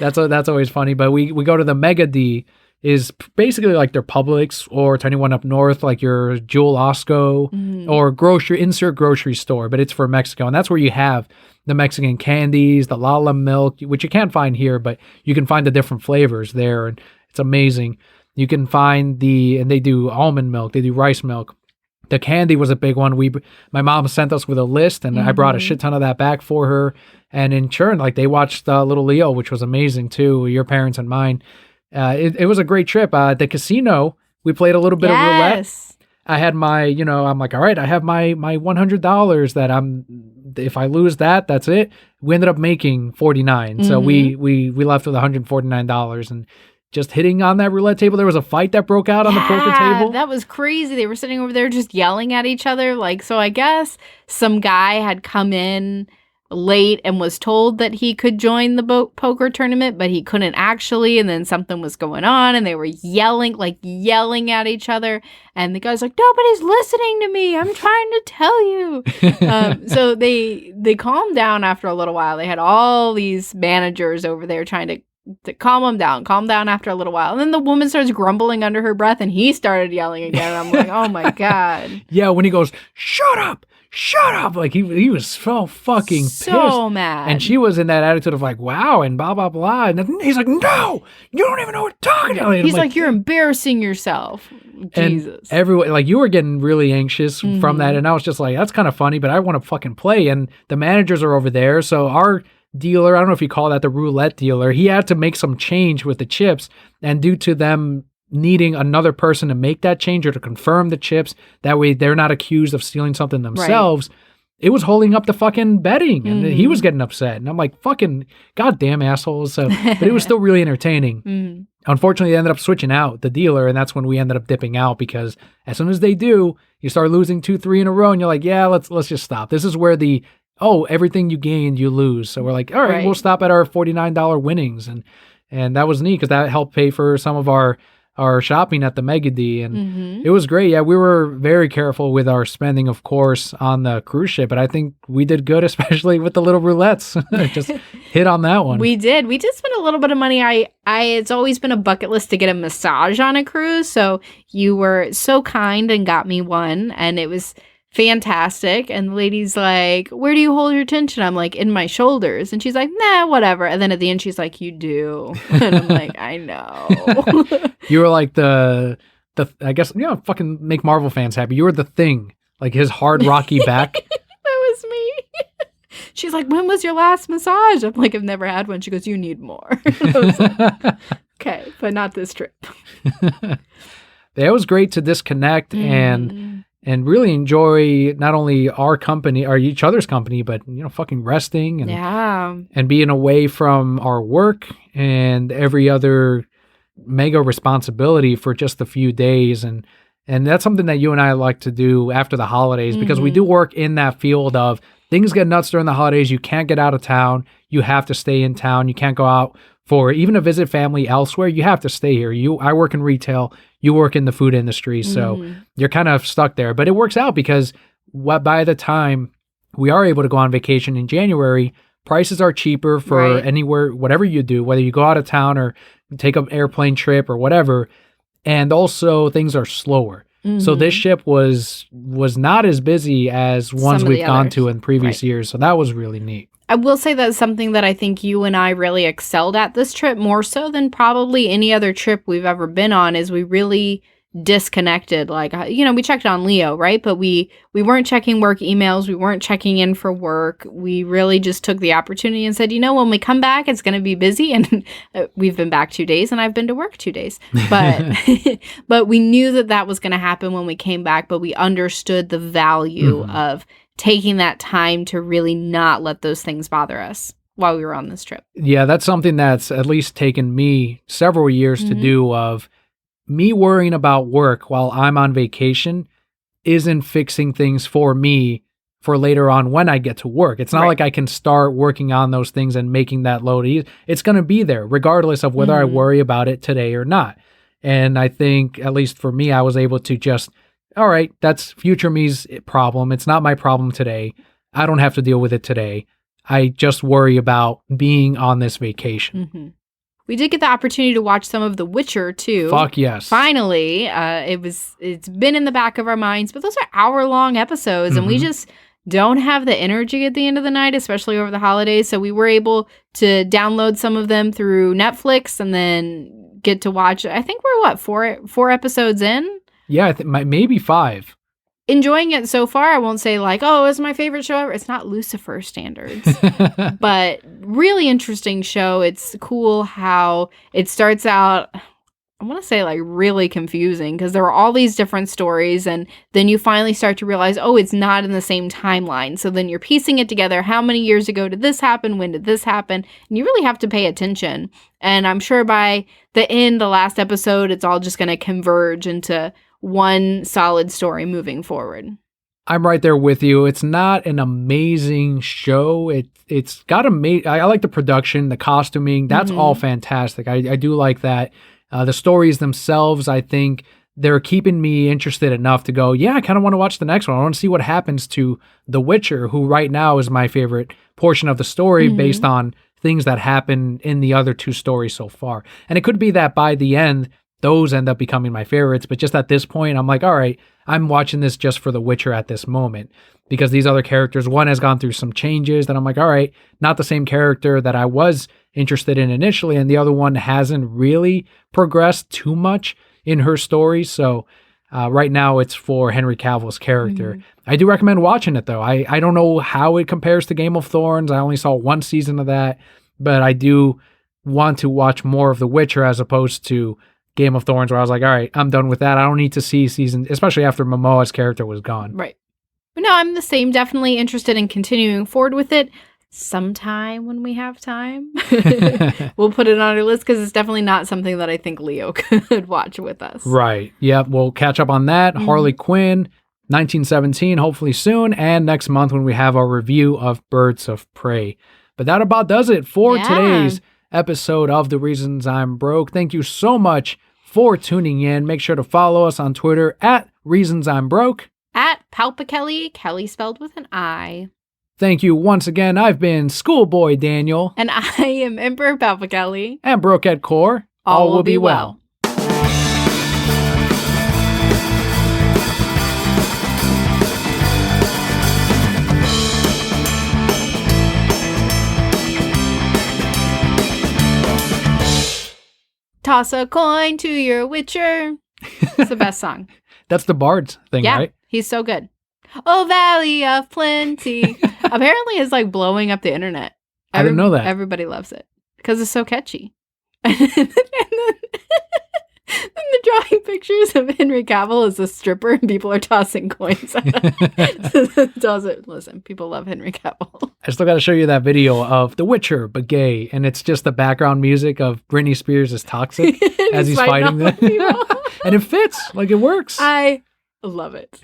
That's always funny. But we go to the Mega D, is basically like their Publix, or to anyone up north, like your Jewel Osco, or insert grocery store, but it's for Mexico. And that's where you have the Mexican candies, the Lala milk, which you can't find here, but you can find the different flavors there. And it's amazing. You can find and they do almond milk, they do rice milk. The candy was a big one. My mom sent us with a list, and I brought a shit ton of that back for her. And in turn, like they watched Little Leo, which was amazing too, your parents and mine. It was a great trip. The casino, we played a little bit of roulette. I had my, I'm like, all right, I have my $100 that if I lose that, that's it. We ended up making $49. So we left with $149, and just hitting on that roulette table. There was a fight that broke out on the poker table. That was crazy. They were sitting over there just yelling at each other. So I guess some guy had come in late and was told that he could join the poker tournament, but he couldn't actually, and then something was going on and they were yelling at each other, and the guy's like, "Nobody's listening to me, I'm trying to tell you." So they calmed down after a little while. They had all these managers over there trying to calm down after a little while, and then the woman starts grumbling under her breath and he started yelling again. I'm like, oh my god. Yeah, when he goes, shut up, like he was so fucking pissed. So mad. And she was in that attitude of like, wow, and blah blah blah, and then he's like, no, you don't even know what talking about. He's like, you're embarrassing yourself. Jesus. And everyone, like, you were getting really anxious from that, and I was just like, that's kind of funny, but I want to fucking play. And the managers are over there, so our dealer, I don't know if you call that the roulette dealer, he had to make some change with the chips, and due to them needing another person to make that change or to confirm the chips, that way they're not accused of stealing something themselves, it was holding up the fucking betting, and he was getting upset, and I'm like, fucking goddamn assholes. So, but it was still really entertaining. Unfortunately, they ended up switching out the dealer, and that's when we ended up dipping out, because as soon as they do, you start losing 2-3 in a row, and you're like, yeah, let's just stop. This is where everything you gain, you lose. So we're like, all right, we'll stop at our $49 winnings. And that was neat, because that helped pay for some of our shopping at the Mega D. And it was great. Yeah, we were very careful with our spending, of course, on the cruise ship. But I think we did good, especially with the little roulettes. Just hit on that one. We did. We did spend a little bit of money. It's always been a bucket list to get a massage on a cruise. So you were so kind and got me one. And it was fantastic. And the lady's like, "Where do you hold your tension?" I'm like, "In my shoulders." And she's like, "Nah, whatever." And then at the end, she's like, "You do." And I'm like, "I know." You were like the I guess, fucking make Marvel fans happy. You were the Thing, like his hard, rocky back. That was me. She's like, "When was your last massage?" I'm like, "I've never had one." She goes, "You need more." I was like, okay, but not this trip. It was great to disconnect and really enjoy not only our company or each other's company, but fucking resting and being away from our work and every other mega responsibility for just a few days. And that's something that you and I like to do after the holidays, because we do work in that field of things get nuts during the holidays. You can't get out of town. You have to stay in town. You can't go out for even to visit family elsewhere. You have to stay here. I work in retail. You work in the food industry. So you're kind of stuck there. But it works out, because by the time we are able to go on vacation in January, prices are cheaper for Right. anywhere, whatever you do, whether you go out of town or take an airplane trip or whatever. And also things are slower. So this ship was not as busy as ones Some of we've the gone others. to in previous Right. years. So that was really neat. I will say that's something that I think you and I really excelled at this trip, more so than probably any other trip we've ever been on, is we really disconnected. Like, we checked on Leo, right? But we weren't checking work emails. We weren't checking in for work. We really just took the opportunity and said, when we come back, it's going to be busy. And we've been back 2 days and I've been to work 2 days. But but we knew that was going to happen when we came back, but we understood the value of taking that time to really not let those things bother us while we were on this trip. Yeah, that's something that's at least taken me several years to do, of me worrying about work while I'm on vacation isn't fixing things for me for later on when I get to work. It's not like I can start working on those things and making that load easy. It's going to be there regardless of whether I worry about it today or not. And I think, at least for me, I was able to just, all right, that's future me's problem. It's not my problem today. I don't have to deal with it today. I just worry about being on this vacation. We did get the opportunity to watch some of The Witcher too. Fuck yes. Finally, it's been in the back of our minds, but those are hour-long episodes, and we just don't have the energy at the end of the night, especially over the holidays. So we were able to download some of them through Netflix and then get to watch. I think we're four episodes in. Yeah, I think maybe 5. Enjoying it so far. I won't say like, oh, it's my favorite show ever. It's not Lucifer standards, but really interesting show. It's cool how it starts out, I want to say like really confusing because there are all these different stories, and then you finally start to realize, oh, it's not in the same timeline. So then you're piecing it together. How many years ago did this happen? When did this happen? And you really have to pay attention. And I'm sure by the end, the last episode, it's all just going to converge into one solid story moving forward. I'm right there with you. It's not an amazing show. It's got I like the production, the costuming. That's all fantastic. I do like that. The stories themselves, I think they're keeping me interested enough to go, yeah, I kind of want to watch the next one. I want to see what happens to The Witcher, who right now is my favorite portion of the story based on things that happen in the other 2 stories so far. And it could be that by the end, those end up becoming my favorites. But just at this point, I'm like, all right, I'm watching this just for The Witcher at this moment, because these other characters, one has gone through some changes that I'm like, all right, not the same character that I was interested in initially. And the other one hasn't really progressed too much in her story. So right now it's for Henry Cavill's character. I do recommend watching it though. I don't know how it compares to Game of Thrones. I only saw 1 season of that, but I do want to watch more of The Witcher as opposed to Game of Thrones, where I was like, all right, I'm done with that. I don't need to see season, especially after Momoa's character was gone. Right. But no, I'm the same. Definitely interested in continuing forward with it sometime when we have time. We'll put it on our list because it's definitely not something that I think Leo could watch with us. Right. Yep. We'll catch up on that. Harley Quinn, 1917, hopefully soon. And next month when we have our review of Birds of Prey. But that about does it for today's episode of The Reasons I'm Broke. Thank you so much for tuning in. Make sure to follow us on Twitter at Reasons I'm Broke. At Palpa Kelly spelled with an I. Thank you once again. I've been Schoolboy Daniel. And I am Emperor Palpa Kelly. And Broke at Core. All will be well. Toss a coin to your Witcher. It's the best song. That's the Bard's thing, right? He's so good. Oh, Valley of Plenty. Apparently it's like blowing up the internet. I didn't know that. Everybody loves it because it's so catchy. and then they're drawing pictures of Henry Cavill as a stripper and people are tossing coins at him. Listen, people love Henry Cavill. I still got to show you that video of The Witcher, but gay. And it's just the background music of Britney Spears is Toxic as he's fighting them. And it fits. Like, it works. I love it.